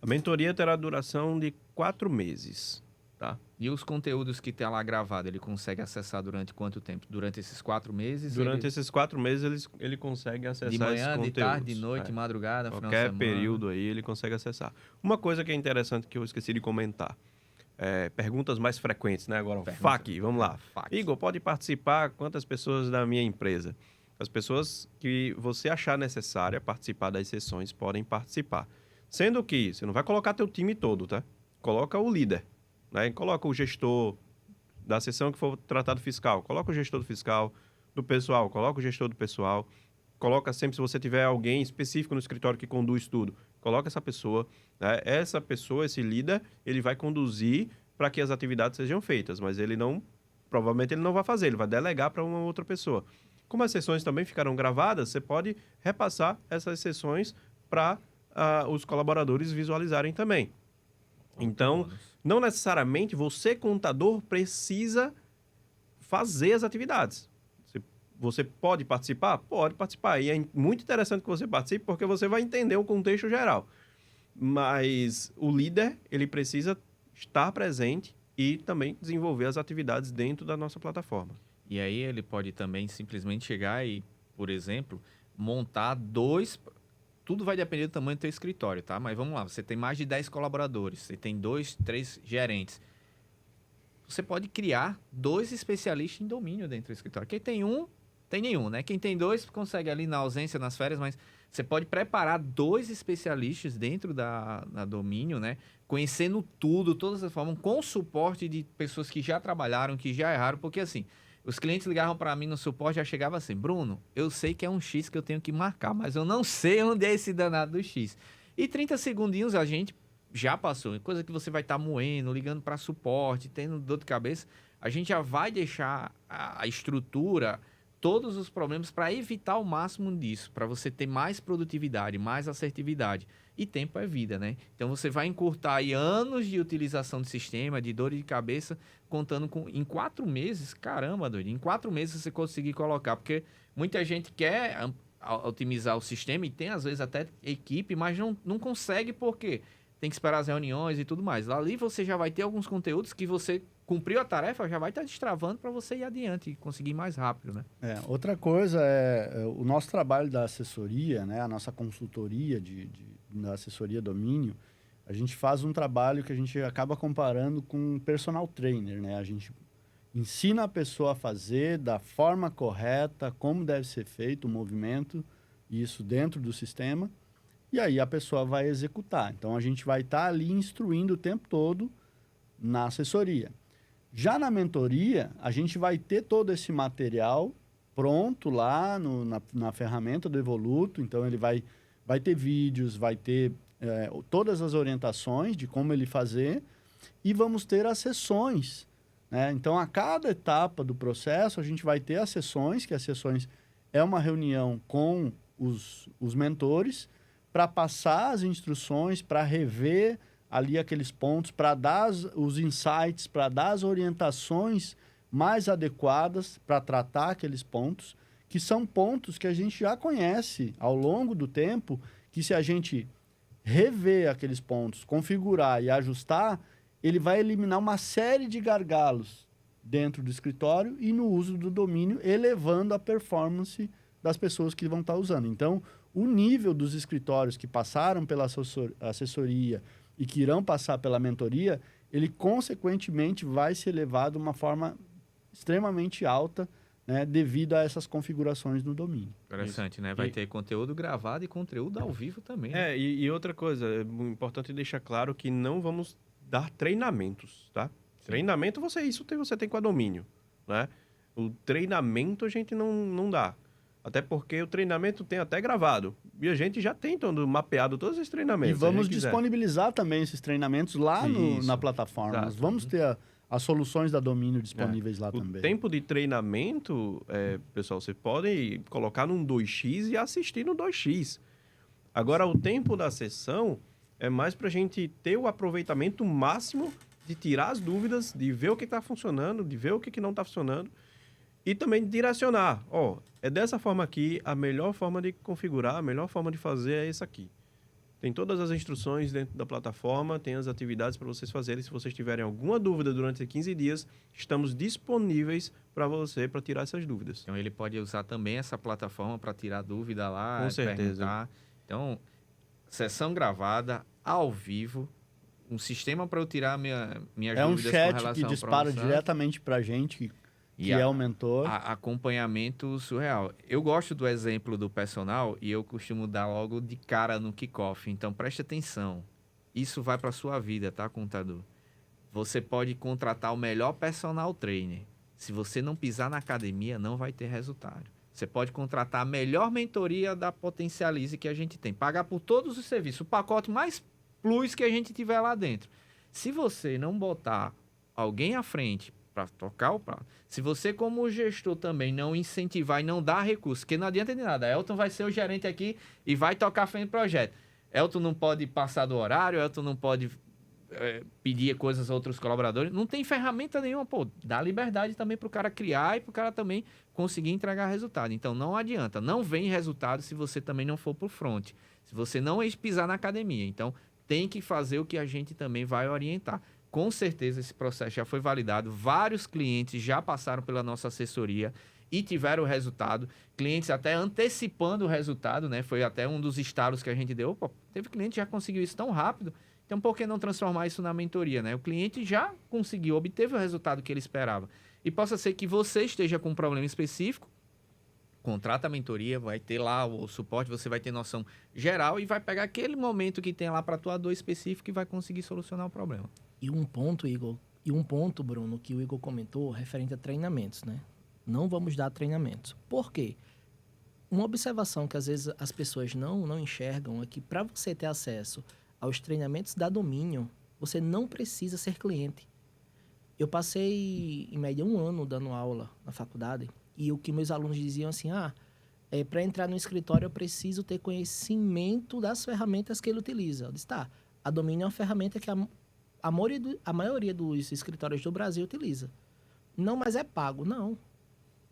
A mentoria terá duração de 4 meses, tá? E os conteúdos que está lá gravado, ele consegue acessar durante quanto tempo? Durante esses 4 meses? Durante esses 4 meses, ele consegue acessar de esses manhã, conteúdos. de tarde, de noite, madrugada, final de Qualquer semana. período aí, ele consegue acessar. Uma coisa que é interessante que eu esqueci de comentar. Perguntas mais frequentes, né? Agora, FAQ, vamos lá. FAQ. Igor, pode participar quantas pessoas da minha empresa? As pessoas que você achar necessária participar das sessões podem participar. Sendo que você não vai colocar teu time todo, tá? Coloca o líder, né? Coloca o gestor da sessão que for tratado fiscal. Coloca o gestor do fiscal, do pessoal. Coloca o gestor do pessoal. Coloca sempre, se você tiver alguém específico no escritório que conduz tudo, coloca essa pessoa, né? Essa pessoa, esse líder, ele vai conduzir para que as atividades sejam feitas, mas provavelmente ele não vai fazer, ele vai delegar para uma outra pessoa. Como as sessões também ficaram gravadas, você pode repassar essas sessões para os colaboradores visualizarem também. Então, não necessariamente você, contador, precisa fazer as atividades. Você pode participar? Pode participar. E é muito interessante que você participe, porque você vai entender o contexto geral. Mas o líder, ele precisa estar presente e também desenvolver as atividades dentro da nossa plataforma. E aí ele pode também simplesmente chegar e, por exemplo, montar 2... Tudo vai depender do tamanho do teu escritório, tá? Mas vamos lá, você tem mais de 10 colaboradores, você tem 2, 3 gerentes. Você pode criar 2 especialistas em domínio dentro do escritório. Quem tem um, tem nenhum, né? Quem tem 2, consegue ali na ausência, nas férias, mas Você pode preparar 2 especialistas dentro da domínio, né? Conhecendo tudo, todas as formas, com suporte de pessoas que já trabalharam, que já erraram, porque assim, os clientes ligavam para mim no suporte, já chegava assim, Bruno, eu sei que é um X que eu tenho que marcar, mas eu não sei onde é esse danado do X. E 30 segundinhos a gente já passou, coisa que você vai estar moendo, ligando para suporte, tendo dor de cabeça, a gente já vai deixar a estrutura, todos os problemas para evitar o máximo disso, para você ter mais produtividade, mais assertividade. E tempo é vida, né? Então você vai encurtar aí anos de utilização do sistema, de dor de cabeça, contando com em 4 meses, caramba, doido, em 4 meses você conseguir colocar, porque muita gente quer otimizar o sistema e tem às vezes até equipe, mas não consegue porque tem que esperar as reuniões e tudo mais. Ali você já vai ter alguns conteúdos que você cumpriu a tarefa, já vai estar destravando para você ir adiante e conseguir mais rápido, né? Outra coisa é o nosso trabalho da assessoria, né? A nossa consultoria da assessoria domínio, a gente faz um trabalho que a gente acaba comparando com um personal trainer, né? A gente ensina a pessoa a fazer da forma correta, como deve ser feito o movimento, isso dentro do sistema, e aí a pessoa vai executar. Então, a gente vai estar ali instruindo o tempo todo na assessoria. Já na mentoria, a gente vai ter todo esse material pronto lá na ferramenta do Evoluto. Então, ele vai ter vídeos, vai ter todas as orientações de como ele fazer e vamos ter as sessões, né? Então, a cada etapa do processo, a gente vai ter as sessões, que as sessões é uma reunião com os mentores para passar as instruções, para rever ali aqueles pontos, para dar os insights, para dar as orientações mais adequadas para tratar aqueles pontos, que são pontos que a gente já conhece ao longo do tempo, que se a gente rever aqueles pontos, configurar e ajustar, ele vai eliminar uma série de gargalos dentro do escritório e no uso do domínio, elevando a performance das pessoas que vão estar usando. Então, o nível dos escritórios que passaram pela assessoria e que irão passar pela mentoria, ele consequentemente vai ser elevado de uma forma extremamente alta, né, devido a essas configurações no domínio. Interessante, né? Vai ter conteúdo gravado e conteúdo ao vivo também. Né? E outra coisa, é importante deixar claro que não vamos dar treinamentos, tá? Sim. Treinamento você tem com a domínio, né? O treinamento a gente não dá. Até porque o treinamento tem até gravado. E a gente já tem mapeado todos esses treinamentos. E vamos disponibilizar também esses treinamentos lá na plataforma. Exato. Nós vamos ter as soluções da domínio disponíveis lá também. O tempo de treinamento, pessoal, você pode colocar num 2x e assistir no 2x. Agora, o tempo da sessão é mais para a gente ter o aproveitamento máximo de tirar as dúvidas, de ver o que está funcionando, de ver o que não está funcionando. E também direcionar. É dessa forma aqui, a melhor forma de configurar, a melhor forma de fazer é essa aqui. Tem todas as instruções dentro da plataforma, tem as atividades para vocês fazerem. Se vocês tiverem alguma dúvida durante 15 dias, estamos disponíveis para para tirar essas dúvidas. Então, ele pode usar também essa plataforma para tirar dúvida lá. Com certeza. Perguntar. Então, sessão gravada, ao vivo, um sistema para eu tirar minhas dúvidas com relação É um chat que dispara diretamente para a gente, que é o mentor. Acompanhamento surreal. Eu gosto do exemplo do personal e eu costumo dar logo de cara no kickoff. Então, preste atenção. Isso vai para a sua vida, tá, contador? Você pode contratar o melhor personal trainer. Se você não pisar na academia, não vai ter resultado. Você pode contratar a melhor mentoria da Potencialize que a gente tem. Pagar por todos os serviços. O pacote mais plus que a gente tiver lá dentro. Se você não botar alguém à frente para tocar o prato. Se você, como gestor, também não incentivar e não dar recursos, porque não adianta de nada. Elton vai ser o gerente aqui e vai tocar a frente do projeto. Elton não pode passar do horário, Elton não pode pedir coisas a outros colaboradores. Não tem ferramenta nenhuma. Dá liberdade também para o cara criar e para o cara também conseguir entregar resultado. Então, não adianta. Não vem resultado se você também não for para o front. Se você não pisar na academia. Então, tem que fazer o que a gente também vai orientar. Com certeza esse processo já foi validado. Vários clientes já passaram pela nossa assessoria e tiveram o resultado. Clientes até antecipando o resultado, né? Foi até um dos estalos que a gente deu. Teve cliente que já conseguiu isso tão rápido. Então, por que não transformar isso na mentoria, né? O cliente já conseguiu, obteve o resultado que ele esperava. E possa ser que você esteja com um problema específico contrata a mentoria, vai ter lá o suporte, você vai ter noção geral e vai pegar aquele momento que tem lá para a tua dor específica e vai conseguir solucionar o problema. E um ponto, Igor, Bruno, que o Igor comentou, referente a treinamentos, né? Não vamos dar treinamentos. Por quê? Uma observação que às vezes as pessoas não enxergam é que para você ter acesso aos treinamentos da Domínio, você não precisa ser cliente. Eu passei, em média, 1 ano dando aula na faculdade e o que meus alunos diziam assim, para entrar no escritório eu preciso ter conhecimento das ferramentas que ele utiliza. Eu disse, tá, a Domínio é uma ferramenta que a maioria dos escritórios do Brasil utiliza. Não, mas é pago. Não.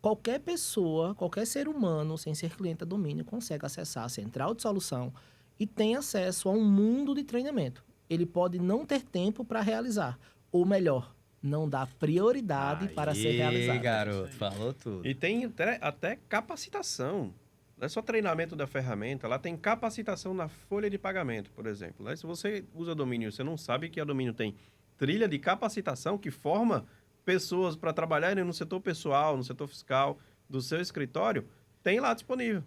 Qualquer pessoa, qualquer ser humano, sem ser cliente da Domínio, consegue acessar a central de solução e tem acesso a um mundo de treinamento. Ele pode não ter tempo para realizar, ou melhor, não dá prioridade para ser realizado. Garoto, falou tudo. E tem até capacitação. Não é só treinamento da ferramenta, ela tem capacitação na folha de pagamento, por exemplo. Né? Se você usa Domínio e você não sabe que a Domínio tem trilha de capacitação que forma pessoas para trabalharem no setor pessoal, no setor fiscal do seu escritório, tem lá disponível.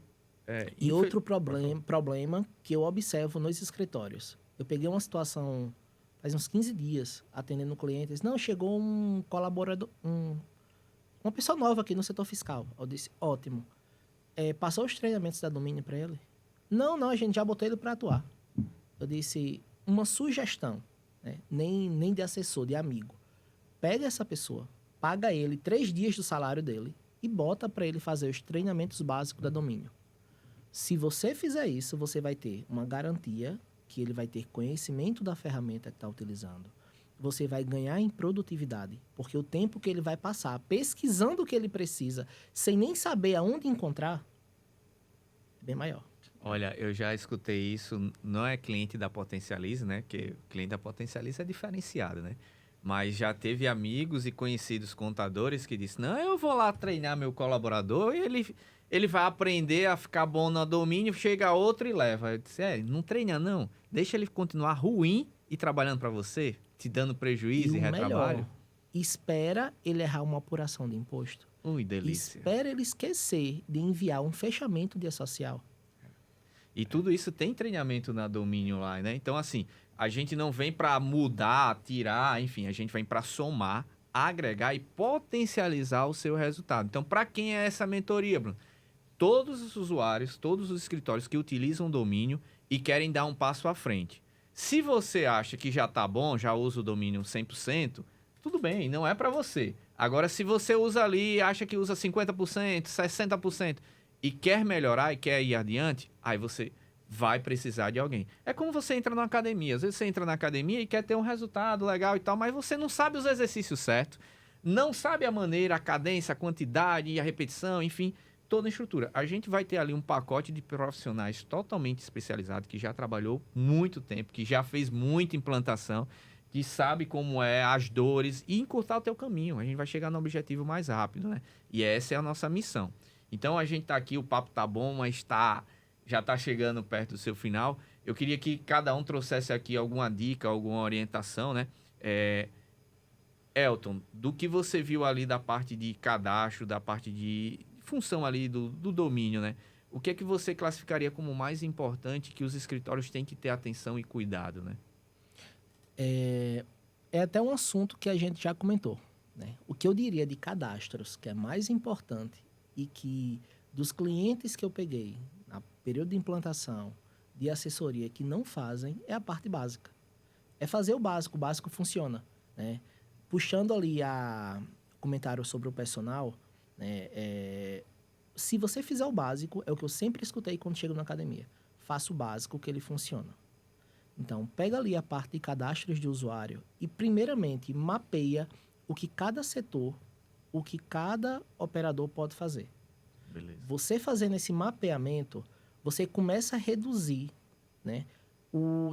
E outro problema que eu observo nos escritórios. Eu peguei uma situação faz uns 15 dias, atendendo clientes. Não, chegou um colaborador, uma pessoa nova aqui no setor fiscal. Eu disse, ótimo. Passou os treinamentos da Domínio para ele? Não, a gente já botou ele para atuar. Eu disse, uma sugestão, né? nem de assessor, de amigo. Pega essa pessoa, paga ele 3 dias do salário dele e bota para ele fazer os treinamentos básicos da Domínio. Se você fizer isso, você vai ter uma garantia que ele vai ter conhecimento da ferramenta que está utilizando. Você vai ganhar em produtividade, porque o tempo que ele vai passar pesquisando o que ele precisa, sem nem saber aonde encontrar, é bem maior. Olha, eu já escutei isso, não é cliente da Potencialize, né? Porque o cliente da Potencialize é diferenciado, né? Mas já teve amigos e conhecidos contadores que disseram, não, eu vou lá treinar meu colaborador e ele vai aprender a ficar bom no domínio, chega outro e leva. Eu disse, não treina não, deixa ele continuar ruim e trabalhando para você, te dando prejuízo e retrabalho. Melhor, espera ele errar uma apuração de imposto. Ui, delícia. Espera ele esquecer de enviar um fechamento dia social. E tudo isso tem treinamento na Domínio lá, né? Então, assim, a gente não vem para mudar, tirar, enfim, a gente vem para somar, agregar e potencializar o seu resultado. Então, para quem é essa mentoria, Bruno? Todos os usuários, todos os escritórios que utilizam o Domínio e querem dar um passo à frente. Se você acha que já está bom, já usa o Domínio 100%, tudo bem, não é para você. Agora, se você usa ali, acha que usa 50%, 60% e quer melhorar e quer ir adiante, aí você vai precisar de alguém. É como você entra numa academia. Às vezes você entra na academia e quer ter um resultado legal e tal, mas você não sabe os exercícios certos, não sabe a maneira, a cadência, a quantidade, a repetição, enfim, toda a estrutura. A gente vai ter ali um pacote de profissionais totalmente especializados, que já trabalhou muito tempo, que já fez muita implantação, que sabe como é as dores e encurtar o teu caminho. A gente vai chegar no objetivo mais rápido, né? E essa é a nossa missão. Então, a gente tá aqui, o papo tá bom, mas já está chegando perto do seu final. Eu queria que cada um trouxesse aqui alguma dica, alguma orientação, né? Elton, do que você viu ali da parte de cadastro, da parte de função ali do domínio, né? O que é que você classificaria como mais importante que os escritórios têm que ter atenção e cuidado, né? É até um assunto que a gente já comentou, né? O que eu diria de cadastros, que é mais importante e que dos clientes que eu peguei no período de implantação, de assessoria, que não fazem, é a parte básica. É fazer o básico funciona, né? Puxando ali o comentário sobre o personal, né? Se você fizer o básico, é o que eu sempre escutei quando chego na academia. Faça o básico que ele funciona. Então, pega ali a parte de cadastros de usuário e, primeiramente, mapeia o que cada setor, o que cada operador pode fazer. Beleza. Você fazendo esse mapeamento, você começa a reduzir, né?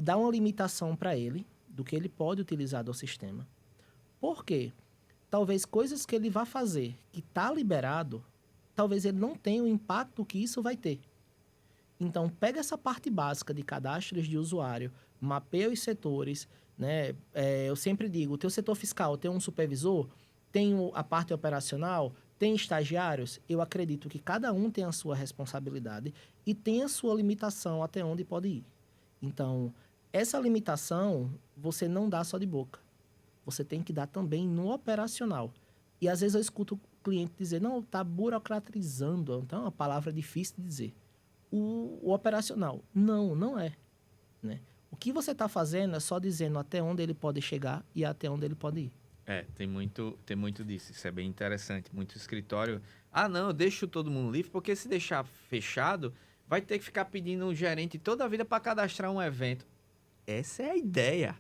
Dá uma limitação para ele do que ele pode utilizar do sistema. Por quê? Talvez coisas que ele vá fazer que está liberado, talvez ele não tenha o impacto que isso vai ter. Então, pega essa parte básica de cadastros de usuário, mapeia os setores, né? Eu sempre digo, o teu setor fiscal tem um supervisor, tem a parte operacional, Tem estagiários? Eu acredito que cada um tem a sua responsabilidade e tem a sua limitação até onde pode ir. Então, essa limitação você não dá só de boca. Você tem que dar também no operacional. E às vezes eu escuto o cliente dizer, não, está burocratizando. Então, é uma palavra difícil de dizer. O operacional. Não, não é. Né? O que você está fazendo é só dizendo até onde ele pode chegar e até onde ele pode ir. Tem muito disso. Isso é bem interessante. Muito escritório. Ah, não, eu deixo todo mundo livre, porque se deixar fechado, vai ter que ficar pedindo um gerente toda a vida para cadastrar um evento. Essa é a ideia.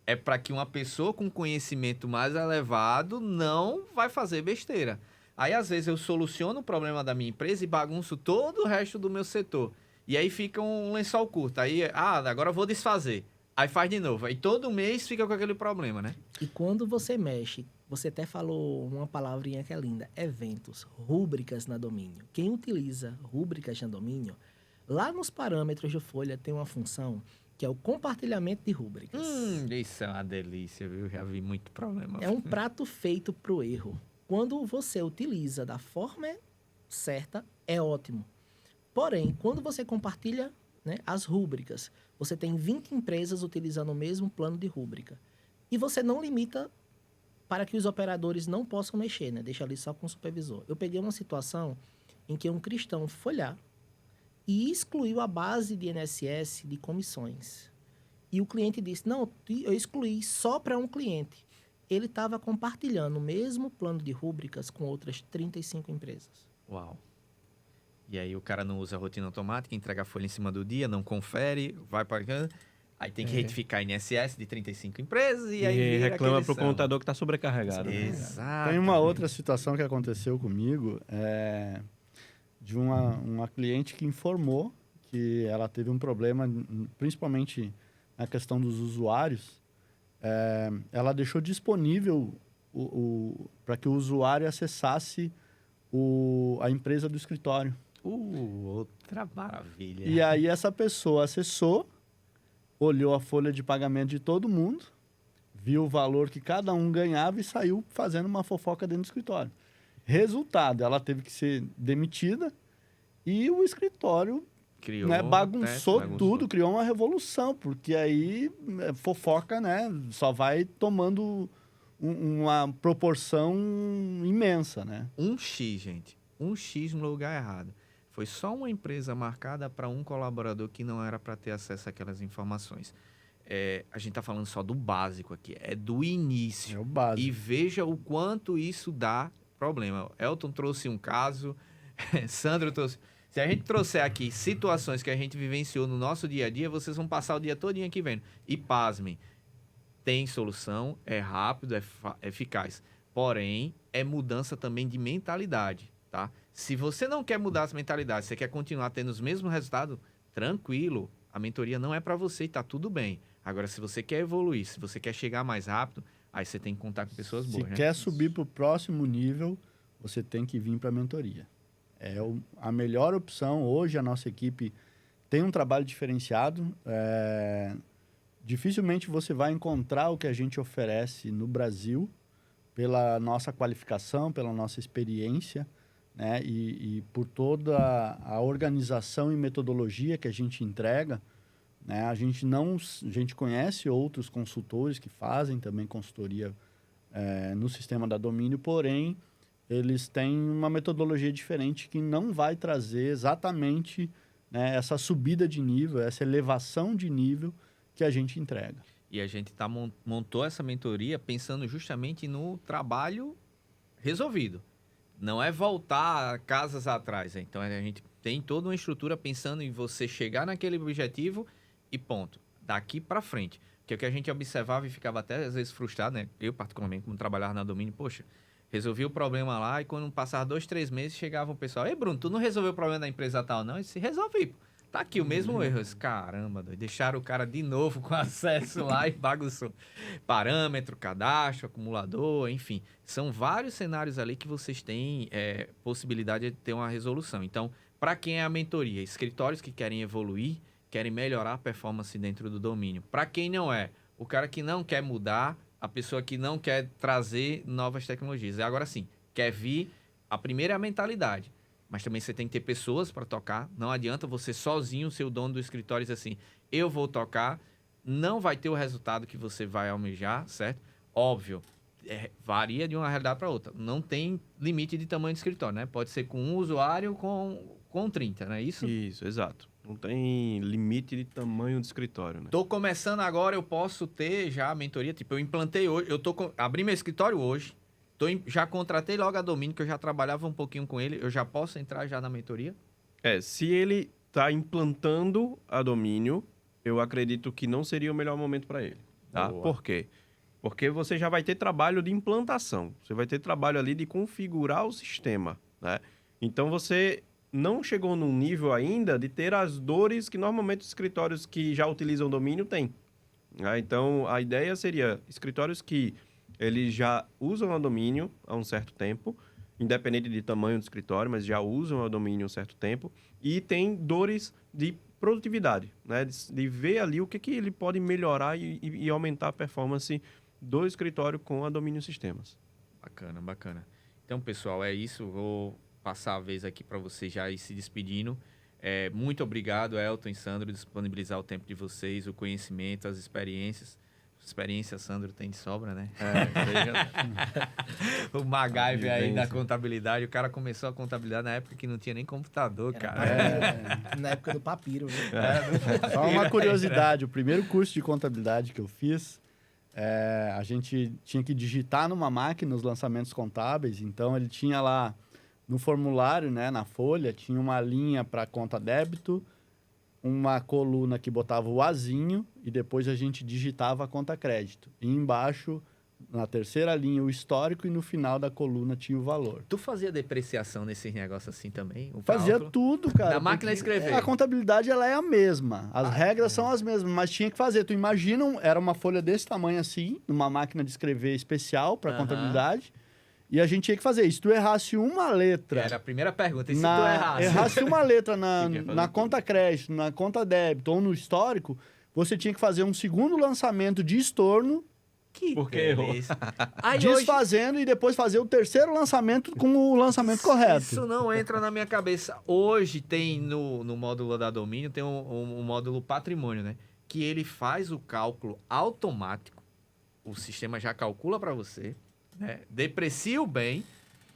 É para que uma pessoa com conhecimento mais elevado não vai fazer besteira. Aí, às vezes, eu soluciono o problema da minha empresa e bagunço todo o resto do meu setor. E aí fica um lençol curto. Aí, agora eu vou desfazer. Aí faz de novo. Aí todo mês fica com aquele problema, né? E quando você mexe, você até falou uma palavrinha que é linda, eventos, rúbricas na domínio. Quem utiliza rúbricas na domínio, lá nos parâmetros de folha tem uma função que é o compartilhamento de rúbricas. Isso é uma delícia, viu? Já vi muito problema. É um prato feito para o erro. Quando você utiliza da forma certa, é ótimo. Porém, quando você compartilha, né, as rúbricas, você tem 20 empresas utilizando o mesmo plano de rúbrica. E você não limita para que os operadores não possam mexer, né? Deixa ali só com o supervisor. Eu peguei uma situação em que um cristão foi lá e excluiu a base de INSS de comissões. E o cliente disse, não, eu excluí só para um cliente. Ele estava compartilhando o mesmo plano de rúbricas com outras 35 empresas. Uau. E aí o cara não usa a rotina automática, entrega a folha em cima do dia, não confere, vai para... Aí tem que retificar INSS de 35 empresas e aí reclama pro contador que está sobrecarregado. Exato. Tem uma outra situação que aconteceu comigo, de uma cliente que informou que ela teve um problema, principalmente na questão dos usuários. Ela deixou disponível para que o usuário acessasse a empresa do escritório. Outra maravilha. E aí essa pessoa acessou, olhou a folha de pagamento de todo mundo, viu o valor que cada um ganhava e saiu fazendo uma fofoca dentro do escritório. Resultado, ela teve que ser demitida e o escritório bagunçou tudo, criou uma revolução, porque aí fofoca, né, só vai tomando uma proporção imensa, né? 1x, gente. 1x no lugar errado. Foi só uma empresa marcada para um colaborador que não era para ter acesso àquelas informações. A gente está falando só do básico aqui, é do início. É o básico. E veja o quanto isso dá problema. Elton trouxe um caso, Sandro trouxe... Se a gente trouxer aqui situações que a gente vivenciou no nosso dia a dia, vocês vão passar o dia todinho aqui vendo. E pasmem, tem solução, é rápido, é eficaz. Porém, é mudança também de mentalidade, tá? Se você não quer mudar essa mentalidade, você quer continuar tendo os mesmos resultados, tranquilo, a mentoria não é para você e tá tudo bem. Agora, se você quer evoluir, se você quer chegar mais rápido, aí você tem que contar com pessoas boas, Se né? quer subir para o próximo nível, você tem que vir para a mentoria. A melhor opção. Hoje, a nossa equipe tem um trabalho diferenciado. Dificilmente você vai encontrar o que a gente oferece no Brasil pela nossa qualificação, pela nossa experiência, né? E por toda a organização e metodologia que a gente entrega, né? A gente conhece outros consultores que fazem também consultoria no sistema da Domínio, porém, eles têm uma metodologia diferente que não vai trazer exatamente, né, essa subida de nível, essa elevação de nível que a gente entrega. E a gente montou essa mentoria pensando justamente no trabalho resolvido. Não é voltar casas atrás. Então, a gente tem toda uma estrutura pensando em você chegar naquele objetivo e ponto. Daqui para frente. Porque o que a gente observava e ficava até às vezes frustrado, né? Eu, particularmente, como trabalhava na Domínio, poxa, resolvi o problema lá e quando passava 2, 3 meses, chegava o pessoal, ei, Bruno, tu não resolveu o problema da empresa tal, não? Eu disse, resolvi, pô. Tá aqui o mesmo erro. Eu disse, caramba, doido. Deixaram o cara de novo com acesso lá e bagunçou. Parâmetro, cadastro, acumulador, enfim. São vários cenários ali que vocês têm possibilidade de ter uma resolução. Então, para quem é a mentoria? Escritórios que querem evoluir, querem melhorar a performance dentro do domínio. Para quem não é? O cara que não quer mudar, a pessoa que não quer trazer novas tecnologias. Agora sim, quer vir A primeira é a mentalidade. Mas também você tem que ter pessoas para tocar. Não adianta você sozinho ser o dono do escritório e dizer assim, eu vou tocar, não vai ter o resultado que você vai almejar, certo? Óbvio, varia de uma realidade para outra. Não tem limite de tamanho de escritório, né? Pode ser com um usuário com 30, não é isso? Isso, exato. Não tem limite de tamanho do escritório, né? Tô começando agora, eu posso ter já a mentoria. Tipo, eu implantei hoje, abri meu escritório hoje, já contratei logo a Domínio, que eu já trabalhava um pouquinho com ele, eu já posso entrar já na mentoria? Se ele está implantando a Domínio, eu acredito que não seria o melhor momento para ele. Tá? Boa. Por quê? Porque você já vai ter trabalho de implantação. Você vai ter trabalho ali de configurar o sistema, né? Então, você não chegou num nível ainda de ter as dores que normalmente os escritórios que já utilizam o domínio têm. Né? Então, a ideia seria escritórios que eles já usam o domínio há um certo tempo, independente de tamanho do escritório, mas já usam o domínio há um certo tempo, e tem dores de produtividade, né? De ver ali o que ele pode melhorar e aumentar a performance do escritório com a Domínio Sistemas. Bacana, bacana. Então, pessoal, é isso. Vou passar a vez aqui para vocês já ir se despedindo. Muito obrigado, Elton e Sandro, disponibilizar o tempo de vocês, o conhecimento, as experiências. Experiência, Sandro, tem de sobra, né? O MacGyver aí da contabilidade. O cara começou a contabilidade na época que não tinha nem computador, cara. Na época do papiro, viu? Só uma curiosidade, o primeiro curso de contabilidade que eu fiz, a gente tinha que digitar numa máquina os lançamentos contábeis, então ele tinha lá no formulário, né, na folha, tinha uma linha para conta débito, uma coluna que botava o azinho e depois a gente digitava a conta crédito. E embaixo, na terceira linha, o histórico e no final da coluna tinha o valor. Tu fazia depreciação nesses negócios assim também? Fazia tudo, cara. Na máquina escrever. A contabilidade, ela é a mesma. As regras são as mesmas, mas tinha que fazer. Tu imagina, era uma folha desse tamanho assim, numa máquina de escrever especial para contabilidade. E a gente tinha que fazer isso. Se tu errasse uma letra... Era a primeira pergunta. E se tu errasse? Errasse uma letra na conta crédito, na conta débito ou no histórico, você tinha que fazer um segundo lançamento de estorno. Porque errou. Desfazendo e depois fazer o terceiro lançamento com o lançamento correto. Isso não entra na minha cabeça. Hoje tem no módulo da Domínio, tem um módulo patrimônio, né? Que ele faz o cálculo automático. O sistema já calcula para você. Né? Deprecia o bem,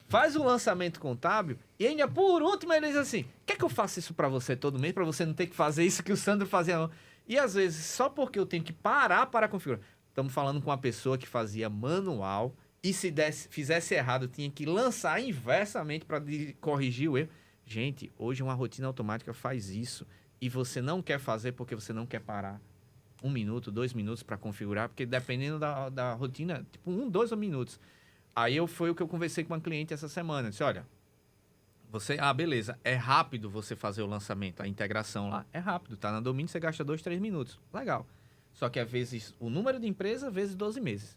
faz o lançamento contábil e ainda por último ele diz assim, quer que eu faça isso para você todo mês, para você não ter que fazer isso que o Sandro fazia não? E às vezes só porque eu tenho que parar para configurar. Estamos falando com uma pessoa que fazia manual e se fizesse errado tinha que lançar inversamente para corrigir o erro. Gente, hoje uma rotina automática faz isso e você não quer fazer porque você não quer parar 1 minuto, 2 minutos para configurar, porque dependendo da rotina, tipo 1, 2 minutos. Aí foi o que eu conversei com uma cliente essa semana. Eu disse, olha, beleza, é rápido você fazer o lançamento, a integração lá. É rápido, tá na Domínio, você gasta 2, 3 minutos. Legal. Só que, às vezes, o número de empresa vezes 12 meses.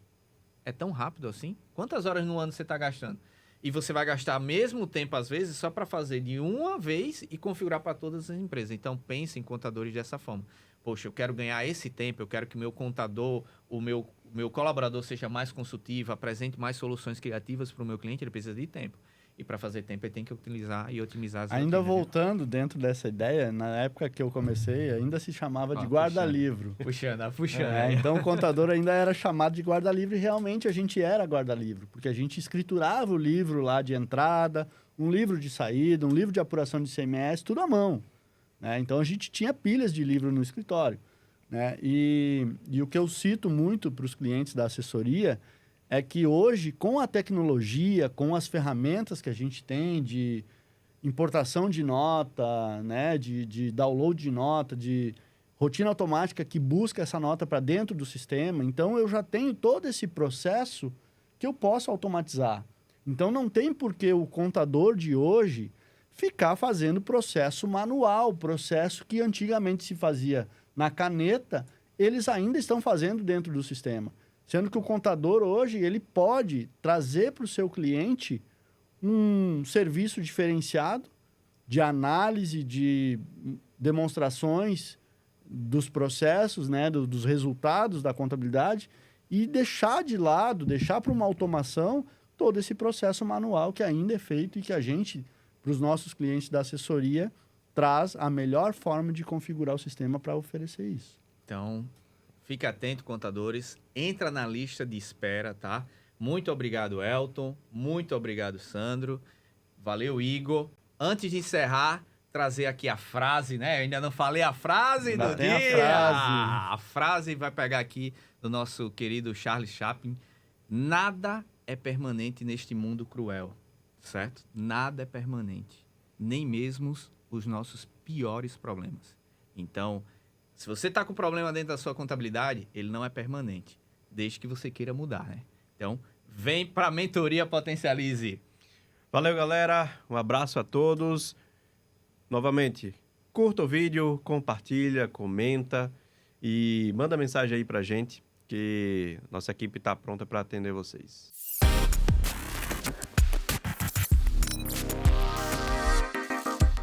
É tão rápido assim? Quantas horas no ano você está gastando? E você vai gastar mesmo tempo, às vezes, só para fazer de uma vez e configurar para todas as empresas. Então, pense em contadores dessa forma. Poxa, eu quero ganhar esse tempo, eu quero que o meu contador, o meu colaborador seja mais consultivo, apresente mais soluções criativas para o meu cliente, ele precisa de tempo. E para fazer tempo, ele tem que utilizar e otimizar as Ainda rotinas. Voltando dentro dessa ideia, na época que eu comecei, ainda se chamava de guarda-livro. Puxando. Então, o contador ainda era chamado de guarda-livro e realmente a gente era guarda-livro, porque a gente escriturava o livro lá de entrada, um livro de saída, um livro de apuração de ICMS, tudo à mão. Né? Então, a gente tinha pilhas de livro no escritório. Né? E o que eu cito muito para os clientes da assessoria é que hoje, com a tecnologia, com as ferramentas que a gente tem de importação de nota, né? de download de nota, de rotina automática que busca essa nota para dentro do sistema, então eu já tenho todo esse processo que eu posso automatizar. Então, não tem por que o contador de hoje ficar fazendo processo manual, processo que antigamente se fazia na caneta, eles ainda estão fazendo dentro do sistema. Sendo que o contador hoje, ele pode trazer para o seu cliente um serviço diferenciado de análise, de demonstrações dos processos, né, dos resultados da contabilidade e deixar de lado, deixar para uma automação todo esse processo manual que ainda é feito e que a gente, para os nossos clientes da assessoria, traz a melhor forma de configurar o sistema para oferecer isso. Então, fique atento, contadores. Entra na lista de espera, tá? Muito obrigado, Elton. Muito obrigado, Sandro. Valeu, Igor. Antes de encerrar, trazer aqui a frase, né? Eu ainda não falei a frase Ainda do tem a dia. frase. A frase vai pegar aqui do nosso querido Charles Chaplin. Nada é permanente neste mundo cruel, certo? Nada é permanente. Nem mesmo os nossos piores problemas. Então, se você está com problema dentro da sua contabilidade, ele não é permanente, desde que você queira mudar, né? Então, vem para a Mentoria Potencialize. Valeu, galera. Um abraço a todos. Novamente, curta o vídeo, compartilha, comenta e manda mensagem aí pra gente, que nossa equipe está pronta para atender vocês.